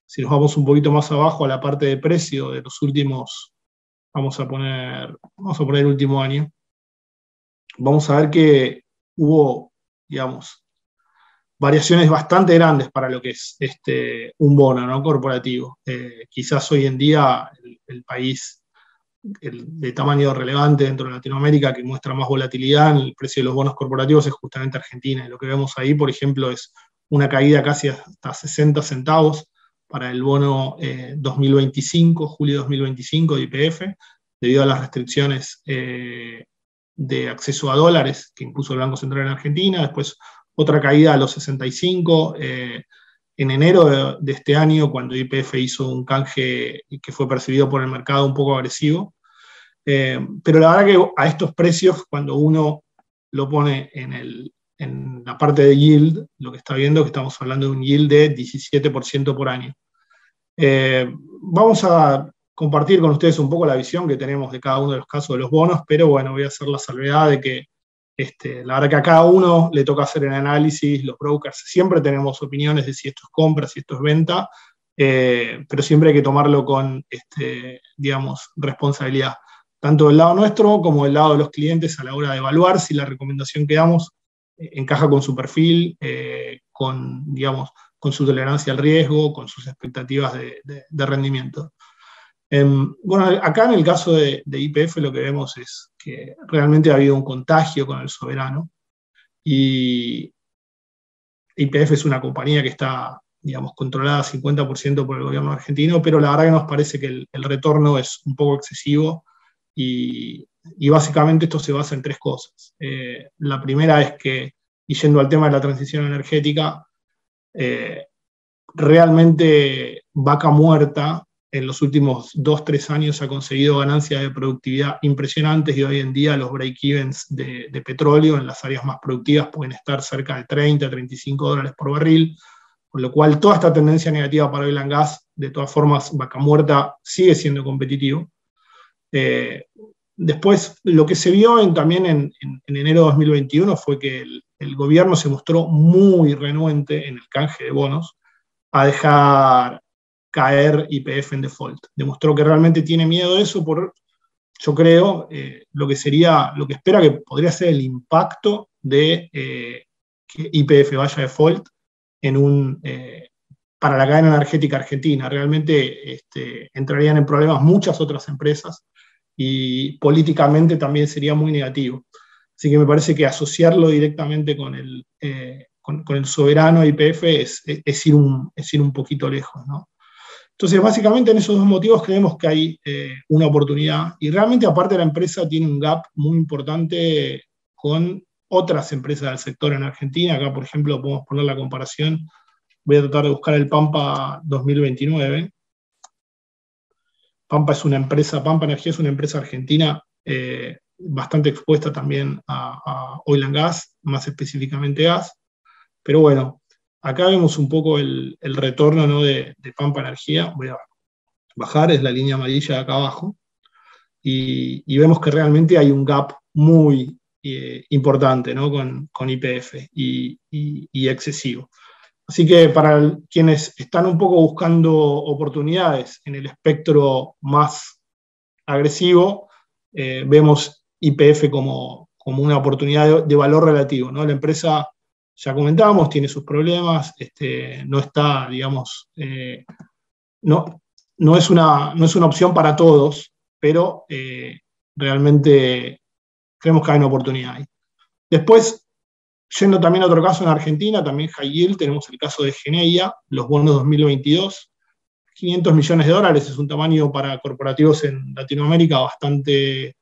Si nos vamos un poquito más abajo a la parte de precio de los últimos, vamos a poner el último año, vamos a ver que hubo, digamos, variaciones bastante grandes para lo que es un bono, ¿no?, corporativo. Quizás hoy en día el país de tamaño relevante dentro de Latinoamérica que muestra más volatilidad en el precio de los bonos corporativos es justamente Argentina. Y lo que vemos ahí, por ejemplo, es una caída casi hasta 60 centavos para el bono 2025, julio 2025 de YPF, debido a las restricciones de acceso a dólares que impuso el Banco Central en Argentina. Después otra caída a los 65, en enero de este año, cuando YPF hizo un canje que fue percibido por el mercado un poco agresivo. Pero la verdad que a estos precios, cuando uno lo pone en la parte de yield, lo que está viendo es que estamos hablando de un yield de 17% por año. Vamos a compartir con ustedes un poco la visión que tenemos de cada uno de los casos de los bonos, pero bueno, voy a hacer la salvedad de que la verdad que a cada uno le toca hacer el análisis, los brokers siempre tenemos opiniones de si esto es compra, si esto es venta, pero siempre hay que tomarlo con, digamos, responsabilidad, tanto del lado nuestro como del lado de los clientes a la hora de evaluar si la recomendación que damos encaja con su perfil, digamos, con su tolerancia al riesgo, con sus expectativas de rendimiento. Bueno, acá en el caso de YPF lo que vemos es que realmente ha habido un contagio con el soberano, y YPF es una compañía que está, digamos, controlada 50% por el gobierno argentino, pero la verdad que nos parece que el retorno es un poco excesivo, y básicamente esto se basa en tres cosas. La primera es que, y yendo al tema de la transición energética, realmente Vaca Muerta en los últimos 2-3 años ha conseguido ganancias de productividad impresionantes, y hoy en día los break-evens de petróleo en las áreas más productivas pueden estar cerca de 30, 35 dólares por barril, con lo cual toda esta tendencia negativa para oil and gas, de todas formas, Vaca Muerta sigue siendo competitivo. Después, lo que se vio también en enero de 2021 fue que el gobierno se mostró muy renuente en el canje de bonos a dejar caer YPF en default. Demostró que realmente tiene miedo de eso por, yo creo, lo que espera que podría ser el impacto de que YPF vaya a default para la cadena energética argentina. Realmente entrarían en problemas muchas otras empresas, y políticamente también sería muy negativo. Así que me parece que asociarlo directamente con el soberano YPF es ir un poquito lejos, ¿no? Entonces, básicamente en esos dos motivos creemos que hay una oportunidad, y realmente aparte la empresa tiene un gap muy importante con otras empresas del sector en Argentina. Acá, por ejemplo, podemos poner la comparación. Voy a tratar de buscar el Pampa 2029. Pampa Energía es una empresa argentina bastante expuesta también a oil and gas, más específicamente gas. Pero bueno, acá vemos un poco el retorno, ¿no?, de Pampa Energía. Voy a bajar, es la línea amarilla de acá abajo, y vemos que realmente hay un gap muy importante, ¿no?, con YPF y excesivo. Así que para quienes están un poco buscando oportunidades en el espectro más agresivo, vemos YPF como una oportunidad de valor relativo, ¿no? La empresa, ya comentábamos, tiene sus problemas, no está, digamos, no es una opción para todos, pero realmente creemos que hay una oportunidad ahí. Después, yendo también a otro caso en Argentina, también high yield, tenemos el caso de Geneia, los bonos 2022, 500 millones de dólares, es un tamaño para corporativos en Latinoamérica bastante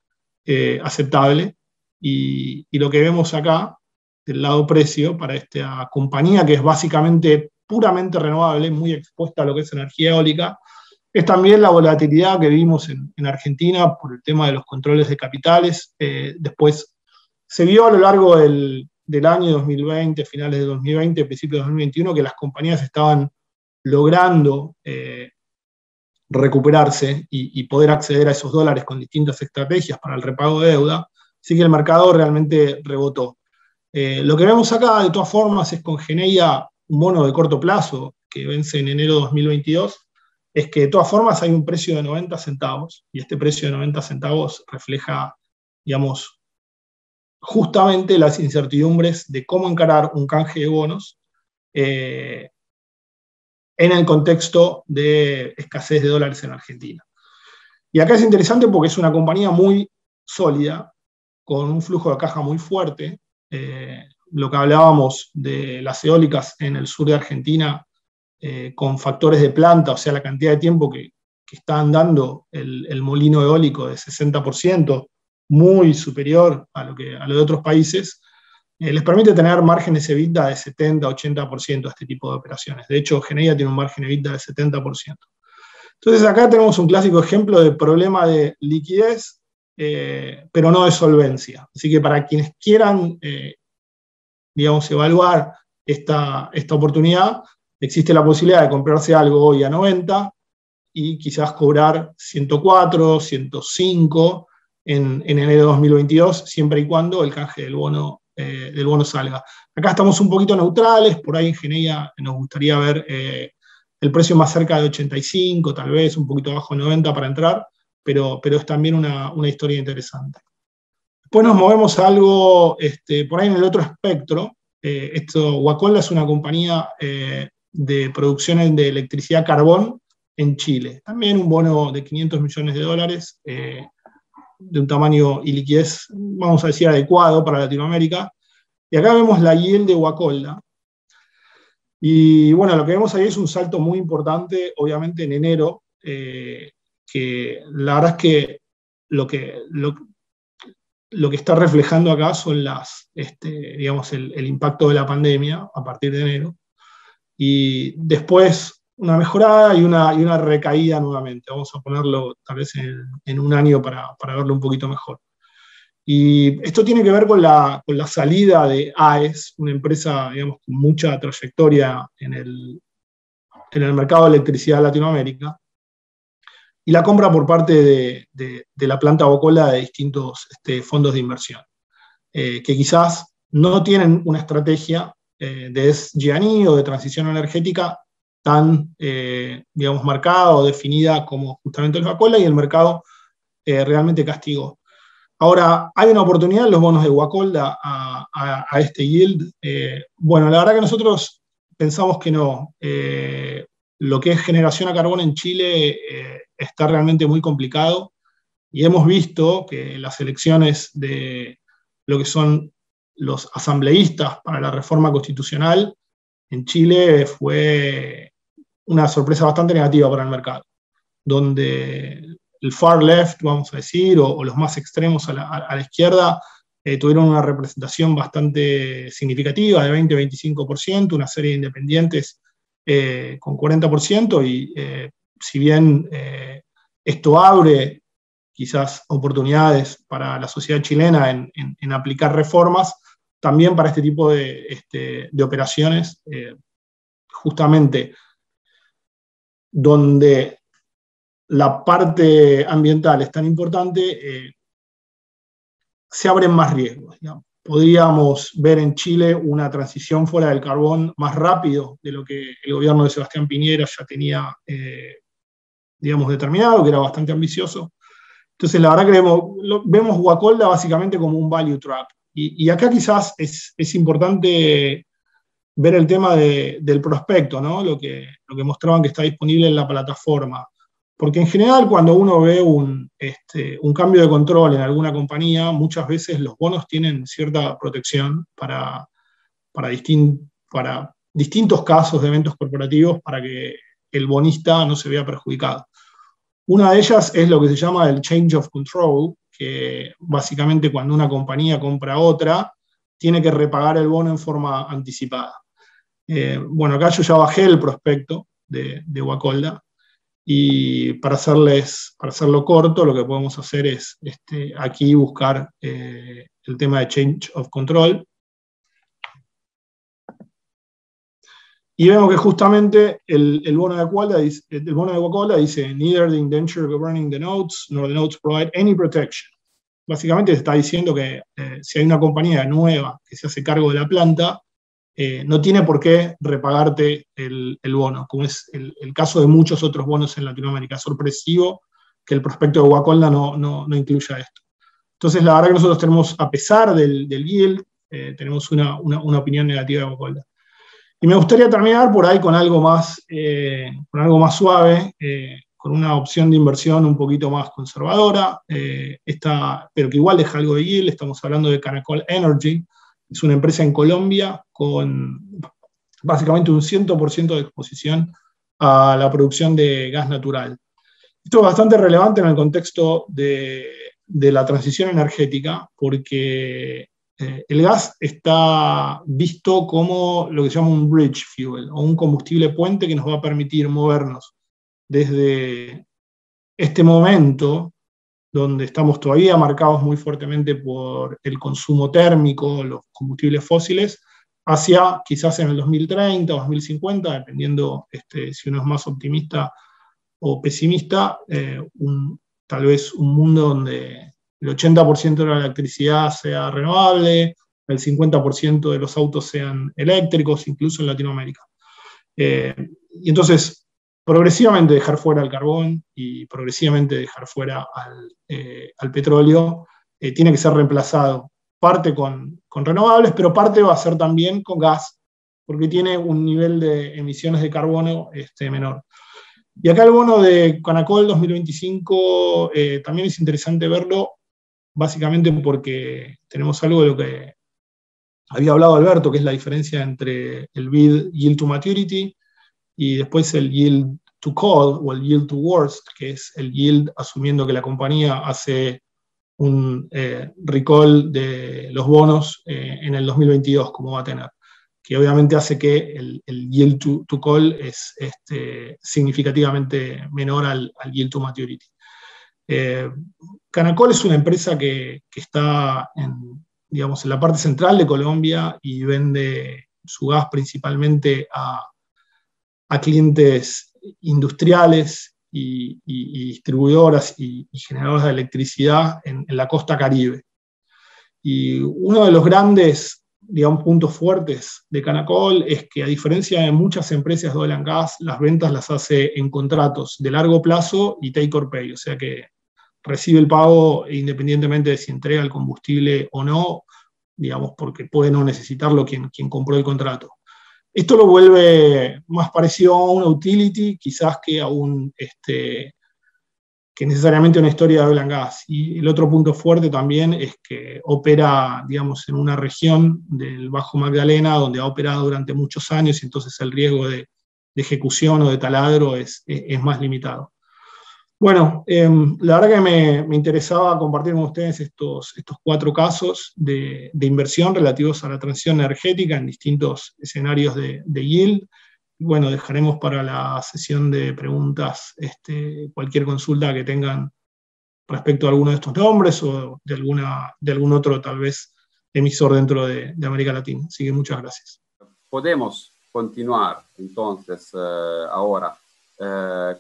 aceptable, y lo que vemos acá, del lado precio, para esta compañía que es básicamente puramente renovable, muy expuesta a lo que es energía eólica, es también la volatilidad que vimos en Argentina por el tema de los controles de capitales. Después se vio a lo largo del año 2020, finales de 2020, principios de 2021, que las compañías estaban logrando recuperarse y poder acceder a esos dólares con distintas estrategias para el repago de deuda, así que el mercado realmente rebotó. Lo que vemos acá, de todas formas, es con Geneia, un bono de corto plazo que vence en enero de 2022, es que de todas formas hay un precio de 90 centavos, y este precio de 90 centavos refleja, digamos, justamente las incertidumbres de cómo encarar un canje de bonos en el contexto de escasez de dólares en Argentina. Y acá es interesante porque es una compañía muy sólida, con un flujo de caja muy fuerte. Lo que hablábamos de las eólicas en el sur de Argentina, con factores de planta, o sea, la cantidad de tiempo que está andando el molino eólico de 60%, muy superior a lo de otros países, les permite tener márgenes EBITDA de 70-80% a este tipo de operaciones. De hecho, Geneia tiene un margen EBITDA de 70%. Entonces acá tenemos un clásico ejemplo de problema de liquidez, pero no de solvencia. Así que para quienes quieran, digamos, evaluar esta oportunidad, existe la posibilidad de comprarse algo hoy a 90 y quizás cobrar 104, 105 en enero de 2022, siempre y cuando el canje del bono salga. Acá estamos un poquito neutrales, por ahí en Geneia nos gustaría ver el precio más cerca de 85, tal vez un poquito abajo de 90 para entrar, pero es también una historia interesante. Después nos movemos a algo por ahí en el otro espectro. Wacolda es una compañía de producción de electricidad carbón en Chile. También un bono de $500 millones, de un tamaño y liquidez, vamos a decir, adecuado para Latinoamérica. Y acá vemos la yield de Wacolda. Y bueno, lo que vemos ahí es un salto muy importante, obviamente en enero, que la verdad es que lo que está reflejando acá son digamos, el impacto de la pandemia a partir de enero. Y después una mejorada y una recaída nuevamente. Vamos a ponerlo tal vez en un año para verlo un poquito mejor. Y esto tiene que ver con la salida de AES, una empresa, digamos, con mucha trayectoria en el mercado de electricidad de Latinoamérica, y la compra por parte de la planta Wacolda de distintos fondos de inversión, que quizás no tienen una estrategia de SG&E o de transición energética tan, digamos, marcada o definida como justamente el Wacolda, y el mercado realmente castigó. Ahora, ¿hay una oportunidad en los bonos de Wacolda a este yield? Bueno, la verdad que nosotros pensamos que no. Lo que es generación a carbón en Chile está realmente muy complicado, y hemos visto que las elecciones de lo que son los asambleístas para la reforma constitucional en Chile fue una sorpresa bastante negativa para el mercado, donde el far left, vamos a decir, o los más extremos a la izquierda, tuvieron una representación bastante significativa de 20-25%, una serie de independientes con 40%, y si bien esto abre quizás oportunidades para la sociedad chilena en aplicar reformas, también para este tipo de operaciones, justamente donde la parte ambiental es tan importante, se abren más riesgos, digamos. Podríamos ver en Chile una transición fuera del carbón más rápido de lo que el gobierno de Sebastián Piñera ya tenía, digamos, determinado, que era bastante ambicioso. Entonces, la verdad que vemos Wacolda básicamente como un value trap. Y acá quizás es importante ver el tema del prospecto, ¿no? Lo que mostraban que está disponible en la plataforma. Porque en general, cuando uno ve un cambio de control en alguna compañía, muchas veces los bonos tienen cierta protección para distintos casos de eventos corporativos, para que el bonista no se vea perjudicado. Una de ellas es lo que se llama el change of control, que básicamente cuando una compañía compra otra, tiene que repagar el bono en forma anticipada. Bueno, acá yo ya bajé el prospecto de Wacolda, y para hacerlo corto, lo que podemos hacer es aquí buscar el tema de change of control. Y vemos que justamente el bono de Wacolda dice neither the indenture governing the notes nor the notes provide any protection. Básicamente está diciendo que si hay una compañía nueva que se hace cargo de la planta, no tiene por qué repagarte el bono, como es el caso de muchos otros bonos en Latinoamérica. Es sorpresivo que el prospecto de Wacolda no incluya esto. Entonces, la verdad que nosotros tenemos, a pesar del yield, tenemos una opinión negativa de Wacolda. Y me gustaría terminar por ahí con algo más suave, una opción de inversión un poquito más conservadora, pero que igual deja algo de yield. Estamos hablando de Canacol Energy, es una empresa en Colombia con básicamente un 100% de exposición a la producción de gas natural. Esto es bastante relevante en el contexto de la transición energética, porque el gas está visto como lo que se llama un bridge fuel, o un combustible puente que nos va a permitir movernos desde este momento, donde estamos todavía marcados muy fuertemente por el consumo térmico, los combustibles fósiles, hacia quizás en el 2030 o 2050, dependiendo si uno es más optimista o pesimista, tal vez un mundo donde el 80% de la electricidad sea renovable, el 50% de los autos sean eléctricos, incluso en Latinoamérica. Y entonces, progresivamente dejar fuera el carbón y progresivamente dejar fuera al petróleo tiene que ser reemplazado, parte con renovables, pero parte va a ser también con gas, porque tiene un nivel de emisiones de carbono menor. Y acá el bono de Canacol 2025 también es interesante verlo, básicamente porque tenemos algo de lo que había hablado Alberto, que es la diferencia entre el BID Yield to Maturity y después el Yield to Call o el Yield to Worst, que es el yield asumiendo que la compañía hace un recall de los bonos en el 2022, como va a tener, que obviamente hace que el yield to call es significativamente menor al yield to maturity. Canacol es una empresa que está en la parte central de Colombia y vende su gas principalmente a clientes industriales y distribuidoras y generadoras de electricidad en la costa Caribe. Y uno de los grandes, puntos fuertes de Canacol es que, a diferencia de muchas empresas de oil and gas, las ventas las hace en contratos de largo plazo y take or pay, o sea que recibe el pago independientemente de si entrega el combustible o no, porque puede no necesitarlo quien compró el contrato. Esto lo vuelve más parecido a una utility, quizás que a que necesariamente una historia de oil and gas. Y el otro punto fuerte también es que opera, en una región del Bajo Magdalena, donde ha operado durante muchos años, y entonces el riesgo de ejecución o de taladro es más limitado. Bueno, la verdad que me interesaba compartir con ustedes estos 4 casos de inversión relativos a la transición energética en distintos escenarios de yield. Y bueno, dejaremos para la sesión de preguntas cualquier consulta que tengan respecto a alguno de estos nombres o de algún otro, tal vez, emisor dentro de América Latina. Así que muchas gracias. Podemos continuar entonces ahora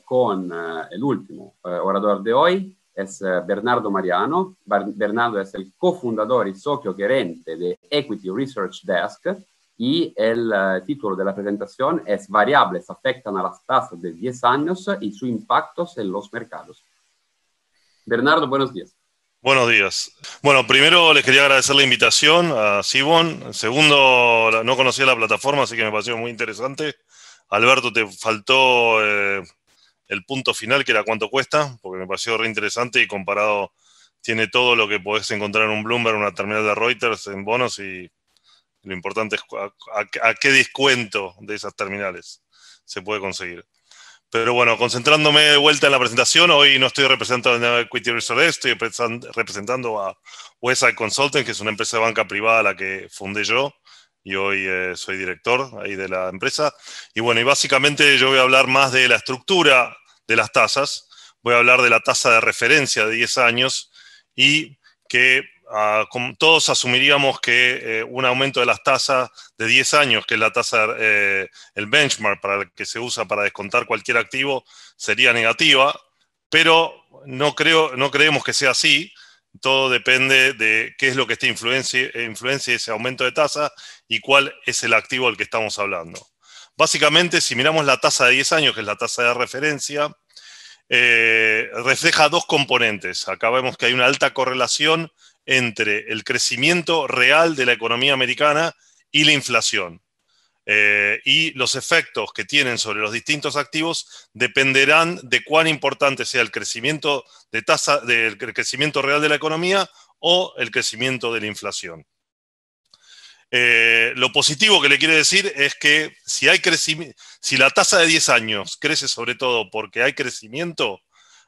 con el último orador de hoy, es Bernardo Mariano. Bernardo es el cofundador y socio gerente de Equity Research Desk, y el título de la presentación es Variables afectan a las tasas de 10 años y sus impactos en los mercados. Bernardo, buenos días. Buenos días. Bueno, primero les quería agradecer la invitación a Sibon. Segundo, no conocía la plataforma, así que me pareció muy interesante. Alberto, te faltó el punto final, que era cuánto cuesta, porque me pareció re interesante y comparado tiene todo lo que podés encontrar en un Bloomberg, una terminal de Reuters en bonos, y lo importante es a qué descuento de esas terminales se puede conseguir. Pero bueno, concentrándome de vuelta en la presentación, hoy no estoy representando a Equity Research, estoy representando a Westside Consulting, que es una empresa de banca privada a la que fundé yo, y hoy soy director ahí de la empresa. Y bueno, y básicamente yo voy a hablar más de la estructura de las tasas, voy a hablar de la tasa de referencia de 10 años, y que como todos asumiríamos que un aumento de las tasas de 10 años, que es la tasa, el benchmark para el que se usa para descontar cualquier activo, sería negativa, pero no creemos que sea así. Todo depende de qué es lo que influencia ese aumento de tasa y cuál es el activo del que estamos hablando. Básicamente, si miramos la tasa de 10 años, que es la tasa de referencia, refleja 2 componentes. Acá vemos que hay una alta correlación entre el crecimiento real de la economía americana y la inflación. y los efectos que tienen sobre los distintos activos dependerán de cuán importante sea el crecimiento del crecimiento real de la economía o el crecimiento de la inflación. Lo positivo que le quiere decir es que si la tasa de 10 años crece sobre todo porque hay crecimiento,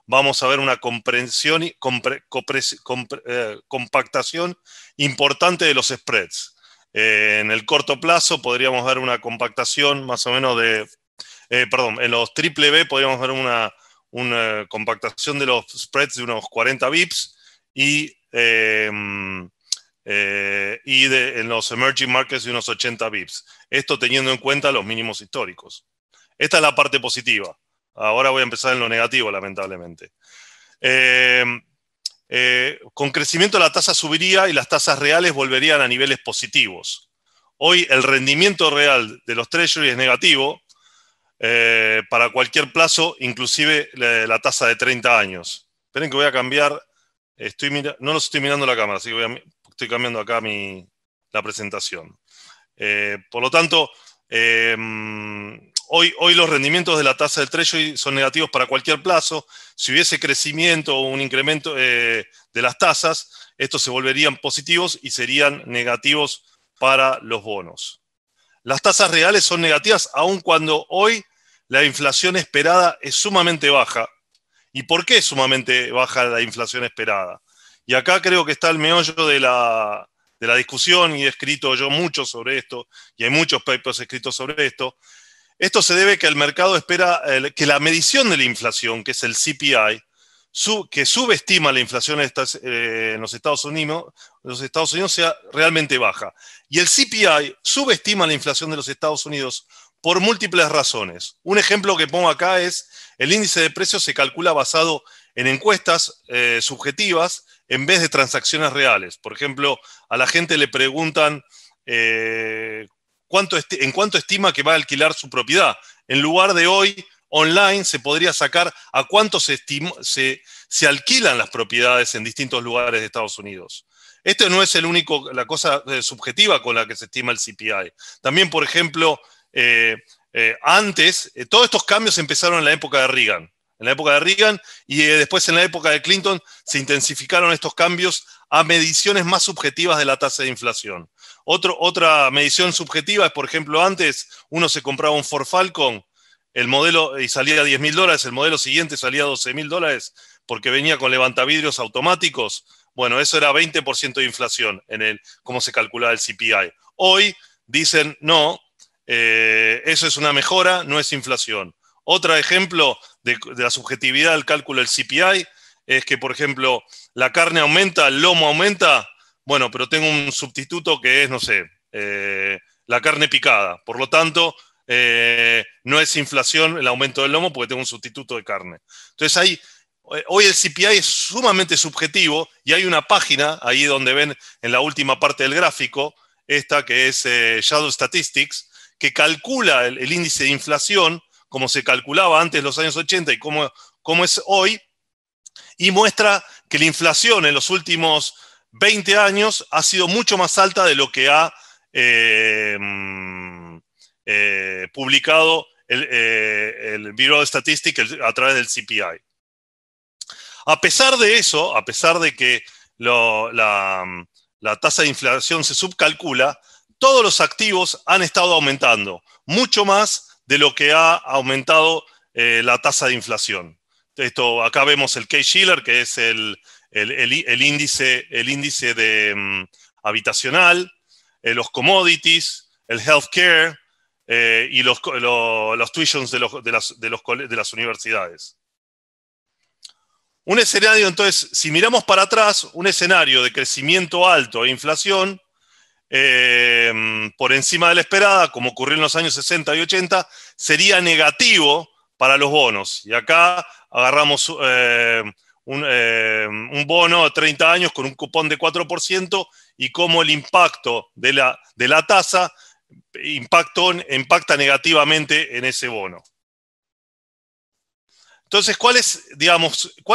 vamos a ver una compactación importante de los spreads. En el corto plazo podríamos ver una compactación más o menos en los triple B podríamos ver una compactación de los spreads de unos 40 bips y en los emerging markets de unos 80 bips. Esto teniendo en cuenta los mínimos históricos. Esta es la parte positiva. Ahora voy a empezar en lo negativo, lamentablemente. Con crecimiento la tasa subiría y las tasas reales volverían a niveles positivos. Hoy el rendimiento real de los treasury es negativo para cualquier plazo, inclusive la tasa de 30 años. Esperen que voy a cambiar. No los estoy mirando la cámara, así que estoy cambiando acá la presentación. Por lo tanto, hoy los rendimientos de la tasa del Treasury son negativos para cualquier plazo. Si hubiese crecimiento o un incremento de las tasas, estos se volverían positivos y serían negativos para los bonos. Las tasas reales son negativas aun cuando hoy la inflación esperada es sumamente baja. ¿Y por qué es sumamente baja la inflación esperada? Y acá creo que está el meollo de la discusión, y he escrito yo mucho sobre esto, y hay muchos papers escritos sobre esto. Esto se debe a que el mercado espera que la medición de la inflación, que es el CPI, que subestima la inflación en los Estados Unidos, sea realmente baja. Y el CPI subestima la inflación de los Estados Unidos por múltiples razones. Un ejemplo que pongo acá es el índice de precios se calcula basado en encuestas subjetivas en vez de transacciones reales. Por ejemplo, a la gente le preguntan en cuánto estima que va a alquilar su propiedad. En lugar de hoy, online, se podría sacar a cuánto se alquilan las propiedades en distintos lugares de Estados Unidos. Esto no es la cosa subjetiva con la que se estima el CPI. También, por ejemplo, antes, todos estos cambios empezaron en la época de Reagan. Y después en la época de Clinton se intensificaron estos cambios a mediciones más subjetivas de la tasa de inflación. Otra medición subjetiva es, por ejemplo, antes uno se compraba un Ford Falcon, el modelo, y salía a $10.000, el modelo siguiente salía a $12.000 porque venía con levantavidrios automáticos. Bueno, eso era 20% de inflación en cómo se calculaba el CPI. Hoy dicen, no, eso es una mejora, no es inflación. Otro ejemplo de la subjetividad del cálculo del CPI es que, por ejemplo, la carne aumenta, el lomo aumenta, bueno, pero tengo un sustituto que es, no sé, la carne picada. Por lo tanto, no es inflación el aumento del lomo porque tengo un sustituto de carne. Entonces, hoy el CPI es sumamente subjetivo y hay una página ahí donde ven en la última parte del gráfico, esta que es Shadow Statistics, que calcula el índice de inflación como se calculaba antes de los años 80 y cómo es hoy, y muestra que la inflación en los últimos 20 años ha sido mucho más alta de lo que ha publicado el Bureau of Statistics a través del CPI. A pesar de eso, a pesar de que la tasa de inflación se subcalcula, todos los activos han estado aumentando, mucho más de lo que ha aumentado la tasa de inflación. Acá vemos el Case-Shiller, que es el índice habitacional, los commodities, el healthcare y los tuitions de las universidades. Un escenario, entonces, si miramos para atrás, un escenario de crecimiento alto e inflación por encima de la esperada, como ocurrió en los años 60 y 80, sería negativo para los bonos. Y acá agarramos un bono de 30 años con un cupón de 4% y cómo el impacto de la tasa impacta negativamente en ese bono. Entonces, ¿cuáles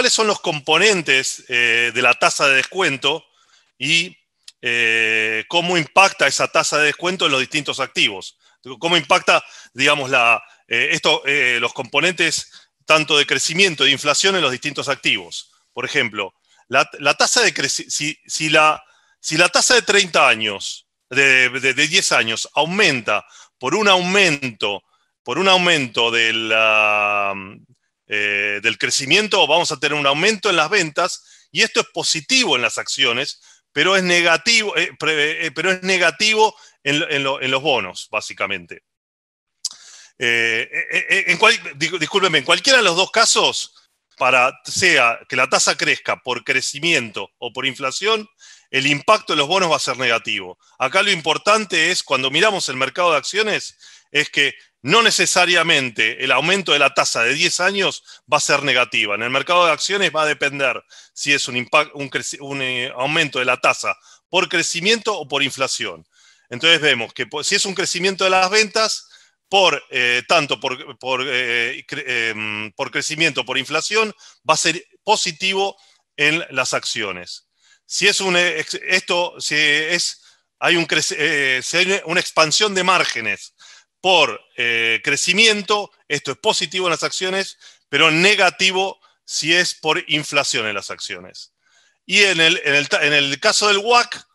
son los componentes de la tasa de descuento y cómo impacta esa tasa de descuento en los distintos activos? cómo impacta, digamos, los componentes tanto de crecimiento y de inflación en los distintos activos. Por ejemplo, la tasa de si la tasa de 30 años, de 10 años, aumenta por un aumento del crecimiento, vamos a tener un aumento en las ventas, y esto es positivo en las acciones, pero es negativo, en los bonos, básicamente. Discúlpenme, en cualquiera de los dos casos, sea que la tasa crezca por crecimiento o por inflación, el impacto de los bonos va a ser negativo. Acá lo importante es, cuando miramos el mercado de acciones, es que no necesariamente el aumento de la tasa de 10 años va a ser negativa. En el mercado de acciones va a depender si es un aumento de la tasa por crecimiento o por inflación. Entonces vemos que si es un crecimiento de las ventas, tanto por crecimiento o por inflación, va a ser positivo en las acciones. Si hay una expansión de márgenes por crecimiento, esto es positivo en las acciones, pero negativo si es por inflación en las acciones. Y en el caso del WACC,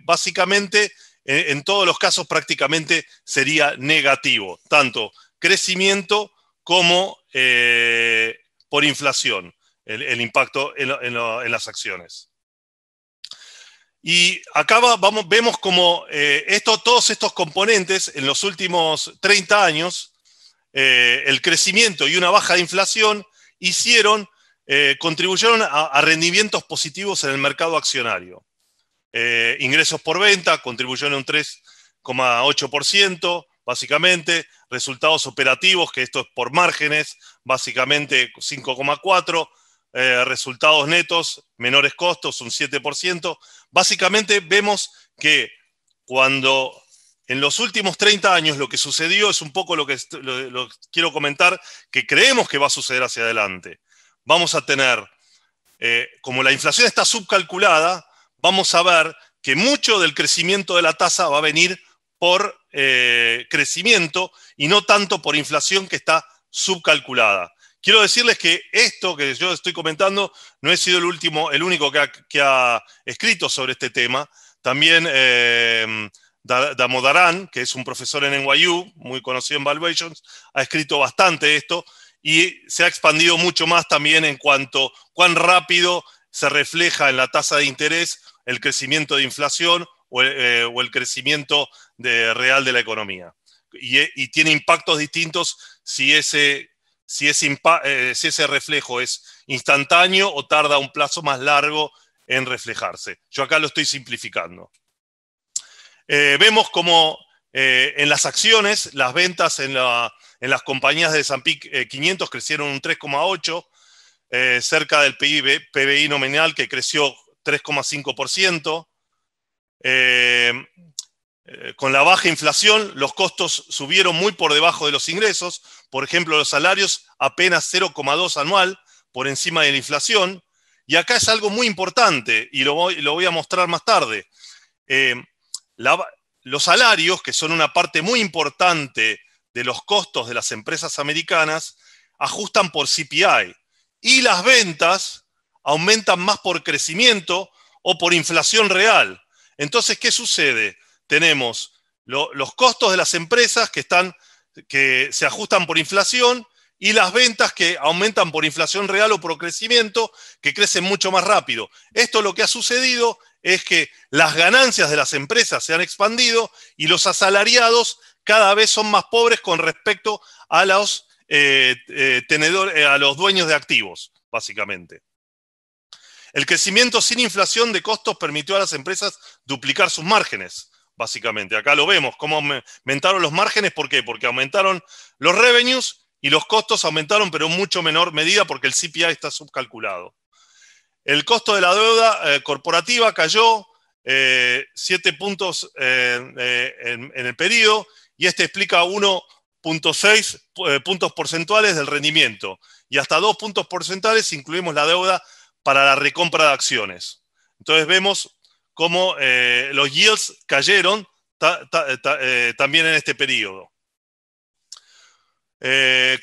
básicamente, en todos los casos prácticamente sería negativo, tanto crecimiento como por inflación, el impacto en las acciones. Y acá vemos como todos estos componentes en los últimos 30 años, el crecimiento y una baja de inflación contribuyeron a rendimientos positivos en el mercado accionario. Ingresos por venta contribuyeron un 3,8%, básicamente. Resultados operativos, que esto es por márgenes, básicamente 5,4%. Resultados netos, menores costos, un 7%. Básicamente vemos que cuando en los últimos 30 años lo que sucedió es un poco lo que quiero comentar, que creemos que va a suceder hacia adelante. Vamos a tener, como la inflación está subcalculada, vamos a ver que mucho del crecimiento de la tasa va a venir por crecimiento y no tanto por inflación que está subcalculada. Quiero decirles que esto que yo estoy comentando no he sido el único que ha escrito sobre este tema. También Damodaran, que es un profesor en NYU, muy conocido en Valuations, ha escrito bastante esto y se ha expandido mucho más también en cuanto a cuán rápido se refleja en la tasa de interés el crecimiento de inflación o el crecimiento real de la economía. Y tiene impactos distintos si ese reflejo es instantáneo o tarda un plazo más largo en reflejarse. Yo acá lo estoy simplificando. Vemos como en las acciones, las ventas en las compañías de S&P 500 crecieron un 3,8%, cerca del PBI nominal, que creció 3,5%. Con la baja inflación, los costos subieron muy por debajo de los ingresos. Por ejemplo, los salarios apenas 0,2 anual, por encima de la inflación. Y acá es algo muy importante, y lo voy a mostrar más tarde. Los salarios, que son una parte muy importante de los costos de las empresas americanas, ajustan por CPI. Y las ventas aumentan más por crecimiento o por inflación real. Entonces, ¿qué sucede? Tenemos los costos de las empresas que se ajustan por inflación y las ventas que aumentan por inflación real o por crecimiento, que crecen mucho más rápido. Esto lo que ha sucedido es que las ganancias de las empresas se han expandido y los asalariados cada vez son más pobres con respecto a los dueños de activos, básicamente. El crecimiento sin inflación de costos permitió a las empresas duplicar sus márgenes. Básicamente, acá lo vemos, cómo aumentaron los márgenes. ¿Por qué? Porque aumentaron los revenues y los costos aumentaron, pero en mucho menor medida porque el CPI está subcalculado. El costo de la deuda corporativa cayó 7 puntos en el periodo, y este explica 1,6 puntos porcentuales del rendimiento. Y hasta 2 puntos porcentuales incluimos la deuda para la recompra de acciones. Entonces vemos cómo los yields cayeron también en este periodo.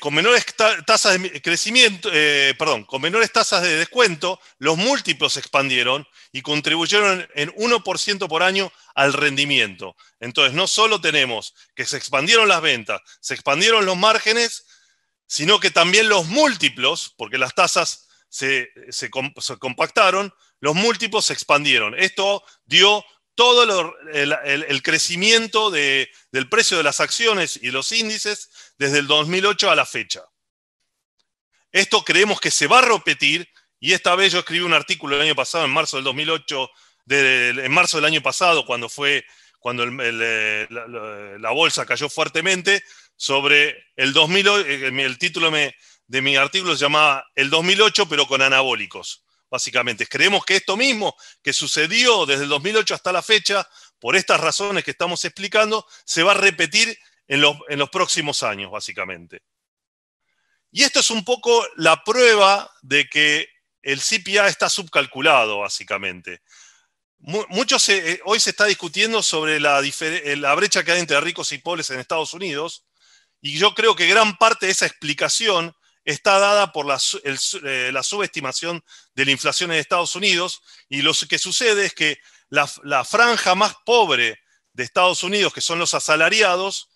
Con menores tasas de crecimiento, con menores tasas de descuento, los múltiplos se expandieron y contribuyeron en 1% por año al rendimiento. Entonces, no solo tenemos que se expandieron las ventas, se expandieron los márgenes, sino que también los múltiplos, porque las tasas se compactaron, los múltiplos se expandieron. Esto dio todo el crecimiento del precio de las acciones y los índices desde el 2008 a la fecha. Esto creemos que se va a repetir, y esta vez yo escribí un artículo el año pasado, en marzo del 2008, en marzo del año pasado, cuando la bolsa cayó fuertemente, sobre el 2008, el título de mi artículo se llamaba El 2008, pero con anabólicos. Básicamente, creemos que esto mismo que sucedió desde el 2008 hasta la fecha, por estas razones que estamos explicando, se va a repetir en los próximos años, básicamente. Y esto es un poco la prueba de que el CPI está subcalculado, básicamente. Hoy se está discutiendo sobre la brecha que hay entre ricos y pobres en Estados Unidos, y yo creo que gran parte de esa explicación está dada por la subestimación de la inflación en Estados Unidos, y lo que sucede es que la franja más pobre de Estados Unidos, que son los asalariados,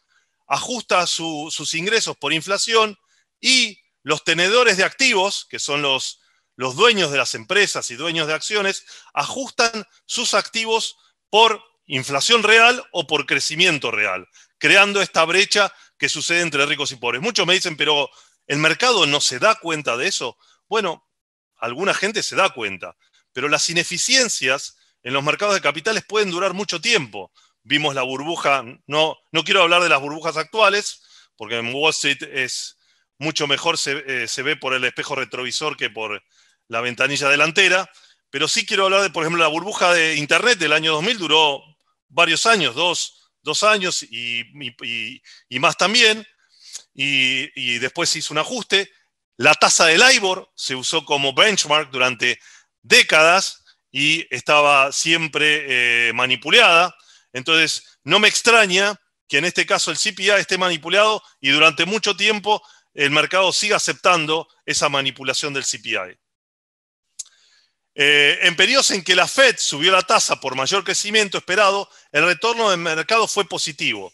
ajusta sus ingresos por inflación, y los tenedores de activos, que son los dueños de las empresas y dueños de acciones, ajustan sus activos por inflación real o por crecimiento real, creando esta brecha que sucede entre ricos y pobres. Muchos me dicen, pero ¿el mercado no se da cuenta de eso? Bueno, alguna gente se da cuenta, pero las ineficiencias en los mercados de capitales pueden durar mucho tiempo. Vimos la burbuja, no quiero hablar de las burbujas actuales, porque en Wall Street es mucho mejor, se ve por el espejo retrovisor que por la ventanilla delantera, pero sí quiero hablar de, por ejemplo, la burbuja de Internet del año 2000 duró varios años, dos años y más también, y después se hizo un ajuste. La tasa del LIBOR se usó como benchmark durante décadas y estaba siempre manipulada. Entonces, no me extraña que en este caso el CPI esté manipulado y durante mucho tiempo el mercado siga aceptando esa manipulación del CPI. En periodos en que la Fed subió la tasa por mayor crecimiento esperado, el retorno del mercado fue positivo.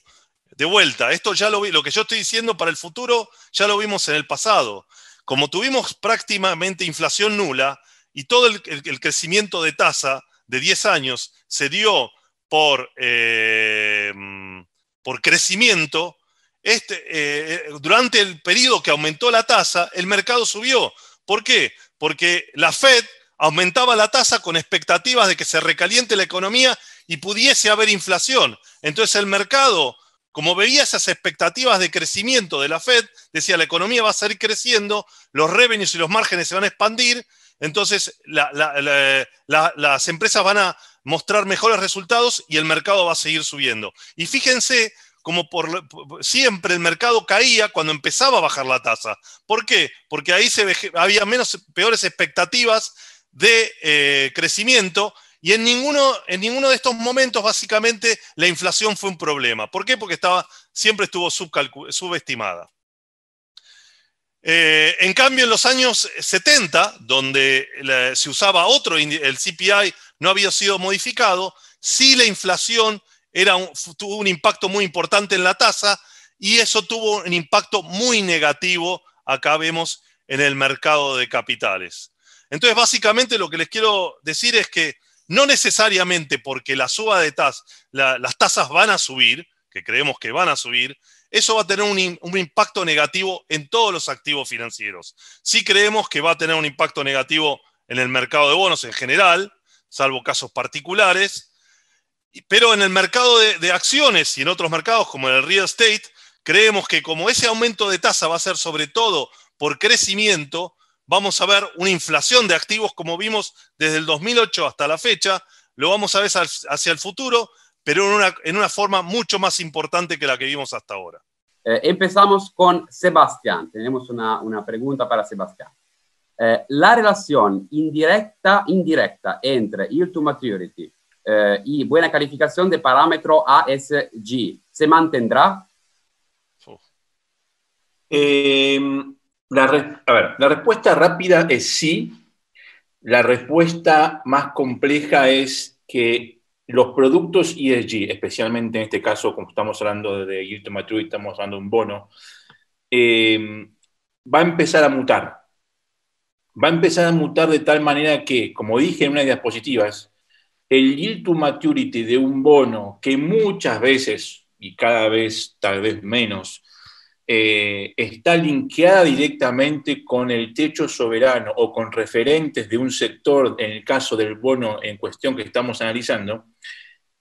De vuelta, esto ya lo que yo estoy diciendo para el futuro ya lo vimos en el pasado. Como tuvimos prácticamente inflación nula y todo el crecimiento de tasa de 10 años se dio por crecimiento, durante el periodo que aumentó la tasa, el mercado subió. ¿Por qué? Porque la Fed aumentaba la tasa con expectativas de que se recaliente la economía y pudiese haber inflación. Entonces el mercado, como veía esas expectativas de crecimiento de la Fed, decía la economía va a seguir creciendo, los revenues y los márgenes se van a expandir, entonces las empresas van a mostrar mejores resultados y el mercado va a seguir subiendo. Y fíjense como siempre el mercado caía cuando empezaba a bajar la tasa. ¿Por qué? Porque ahí había peores expectativas de crecimiento, y en ninguno de estos momentos básicamente la inflación fue un problema. ¿Por qué? Porque siempre estuvo subestimada. En cambio, en los años 70, donde se usaba el CPI no había sido modificado, sí la inflación tuvo un impacto muy importante en la tasa, y eso tuvo un impacto muy negativo, acá vemos, en el mercado de capitales. Entonces, básicamente lo que les quiero decir es que no necesariamente porque la suba de las tasas van a subir, que creemos que van a subir, eso va a tener un impacto negativo en todos los activos financieros. Sí creemos que va a tener un impacto negativo en el mercado de bonos en general, salvo casos particulares, pero en el mercado de acciones y en otros mercados como el real estate, creemos que como ese aumento de tasa va a ser sobre todo por crecimiento, vamos a ver una inflación de activos como vimos desde el 2008 hasta la fecha, lo vamos a ver hacia el futuro, pero en una forma mucho más importante que la que vimos hasta ahora. Empezamos con Sebastián. Tenemos una pregunta para Sebastián. La relación indirecta entre yield to maturity y buena calificación de parámetro ASG, ¿se mantendrá? La respuesta rápida es sí. La respuesta más compleja es que los productos ESG, especialmente en este caso, como estamos hablando de Yield to Maturity, estamos hablando de un bono, va a empezar a mutar. Va a empezar a mutar de tal manera que, como dije en unas diapositivas, el Yield to Maturity de un bono que muchas veces, y cada vez tal vez menos, está linkeada directamente con el techo soberano o con referentes de un sector, en el caso del bono en cuestión que estamos analizando,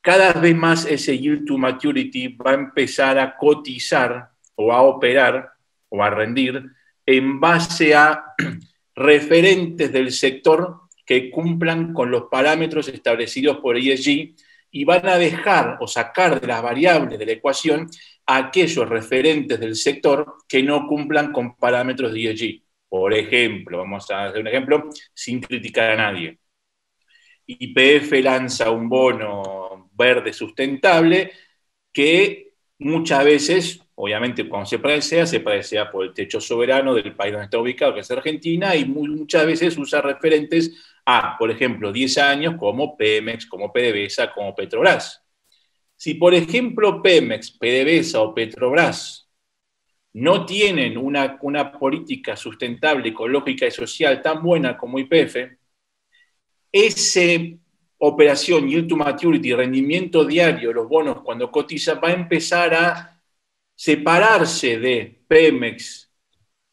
cada vez más ese Yield to Maturity va a empezar a cotizar o a operar o a rendir en base a referentes del sector que cumplan con los parámetros establecidos por ESG y van a dejar o sacar de las variables de la ecuación a aquellos referentes del sector que no cumplan con parámetros de ESG. Por ejemplo, vamos a hacer un ejemplo sin criticar a nadie. YPF lanza un bono verde sustentable que muchas veces, obviamente cuando se presea por el techo soberano del país donde está ubicado, que es Argentina, y muchas veces usa referentes a, por ejemplo, 10 años como Pemex, como PDVSA, como Petrobras. Si, por ejemplo, Pemex, PDVSA o Petrobras no tienen una política sustentable, ecológica y social tan buena como YPF, esa operación Yield to Maturity, rendimiento diario, los bonos cuando cotiza, va a empezar a separarse de Pemex,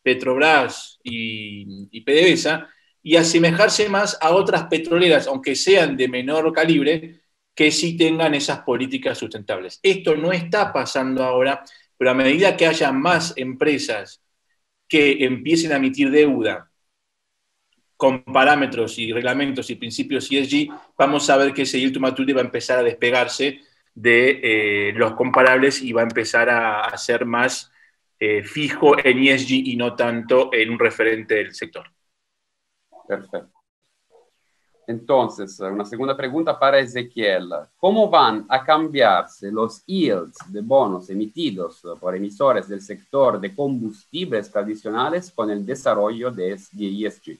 Petrobras y PDVSA y asemejarse más a otras petroleras, aunque sean de menor calibre, que sí tengan esas políticas sustentables. Esto no está pasando ahora, pero a medida que haya más empresas que empiecen a emitir deuda con parámetros y reglamentos y principios ESG, vamos a ver que ese Yield to Maturity va a empezar a despegarse de los comparables y va a empezar a ser más fijo en ESG y no tanto en un referente del sector. Perfecto. Entonces, una segunda pregunta para Ezequiel. ¿Cómo van a cambiarse los yields de bonos emitidos por emisores del sector de combustibles tradicionales con el desarrollo de ESG?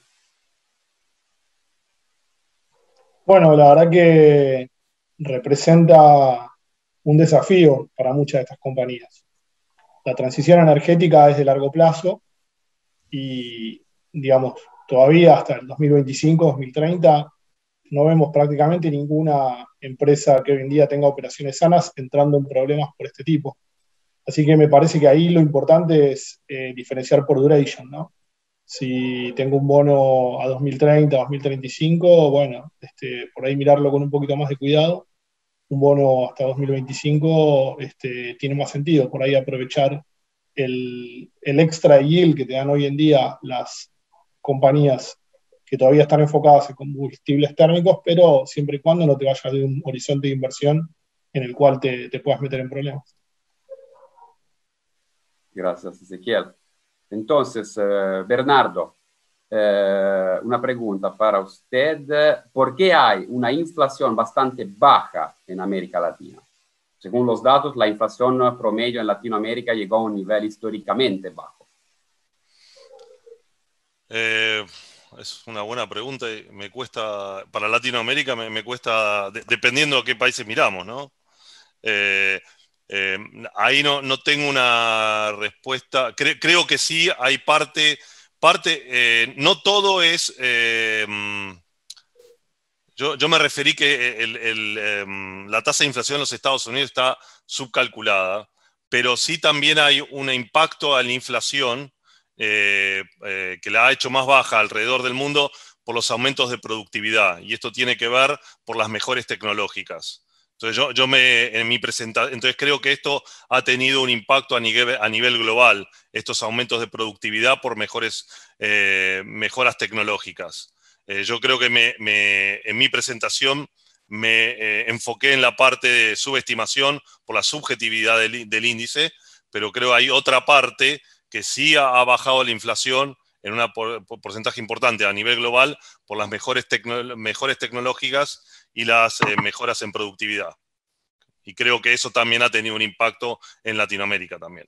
Bueno, la verdad que representa un desafío para muchas de estas compañías. La transición energética es de largo plazo y, digamos, todavía hasta el 2025, 2030, no vemos prácticamente ninguna empresa que hoy en día tenga operaciones sanas entrando en problemas por este tipo. Así que me parece que ahí lo importante es diferenciar por duration, ¿no? Si tengo un bono a 2030, 2035, bueno, por ahí mirarlo con un poquito más de cuidado. Un bono hasta 2025 tiene más sentido, por ahí aprovechar el extra yield que te dan hoy en día las compañías que todavía están enfocadas en combustibles térmicos, pero siempre y cuando no te vayas de un horizonte de inversión en el cual te puedas meter en problemas. Gracias, Ezequiel. Entonces, Bernardo, una pregunta para usted. ¿Por qué hay una inflación bastante baja en América Latina? Según los datos, la inflación promedio en Latinoamérica llegó a un nivel históricamente bajo. Es una buena pregunta. Me cuesta, para Latinoamérica me cuesta, dependiendo de qué países miramos, ¿no? Ahí no tengo una respuesta. Creo que sí, hay parte no todo es... Yo me referí que la tasa de inflación en los Estados Unidos está subcalculada, pero sí también hay un impacto a la inflación que la ha hecho más baja alrededor del mundo por los aumentos de productividad, y esto tiene que ver por las mejores tecnológicas. Entonces, entonces creo que esto ha tenido un impacto a nivel global, estos aumentos de productividad por mejoras tecnológicas. Yo creo que en mi presentación me enfoqué en la parte de subestimación por la subjetividad del índice, pero creo que hay otra parte que sí ha bajado la inflación, en un porcentaje importante a nivel global por las mejores tecnológicas y las mejoras en productividad. Y creo que eso también ha tenido un impacto en Latinoamérica también.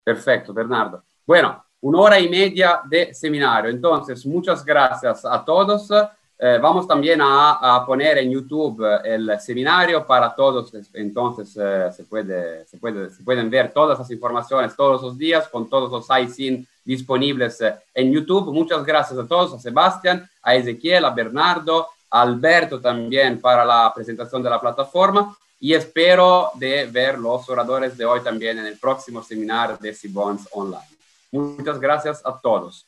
Perfecto, Bernardo. Bueno, 1 hora y media de seminario. Entonces, muchas gracias a todos. Vamos también a poner en YouTube el seminario para todos. Entonces, se pueden ver todas las informaciones todos los días con todos los sightseeing disponibles en YouTube. Muchas gracias a todos, a Sebastián, a Ezequiel, a Bernardo, a Alberto también para la presentación de la plataforma. Y espero de ver los oradores de hoy también en el próximo seminario de C-Bonds Online. Muchas gracias a todos.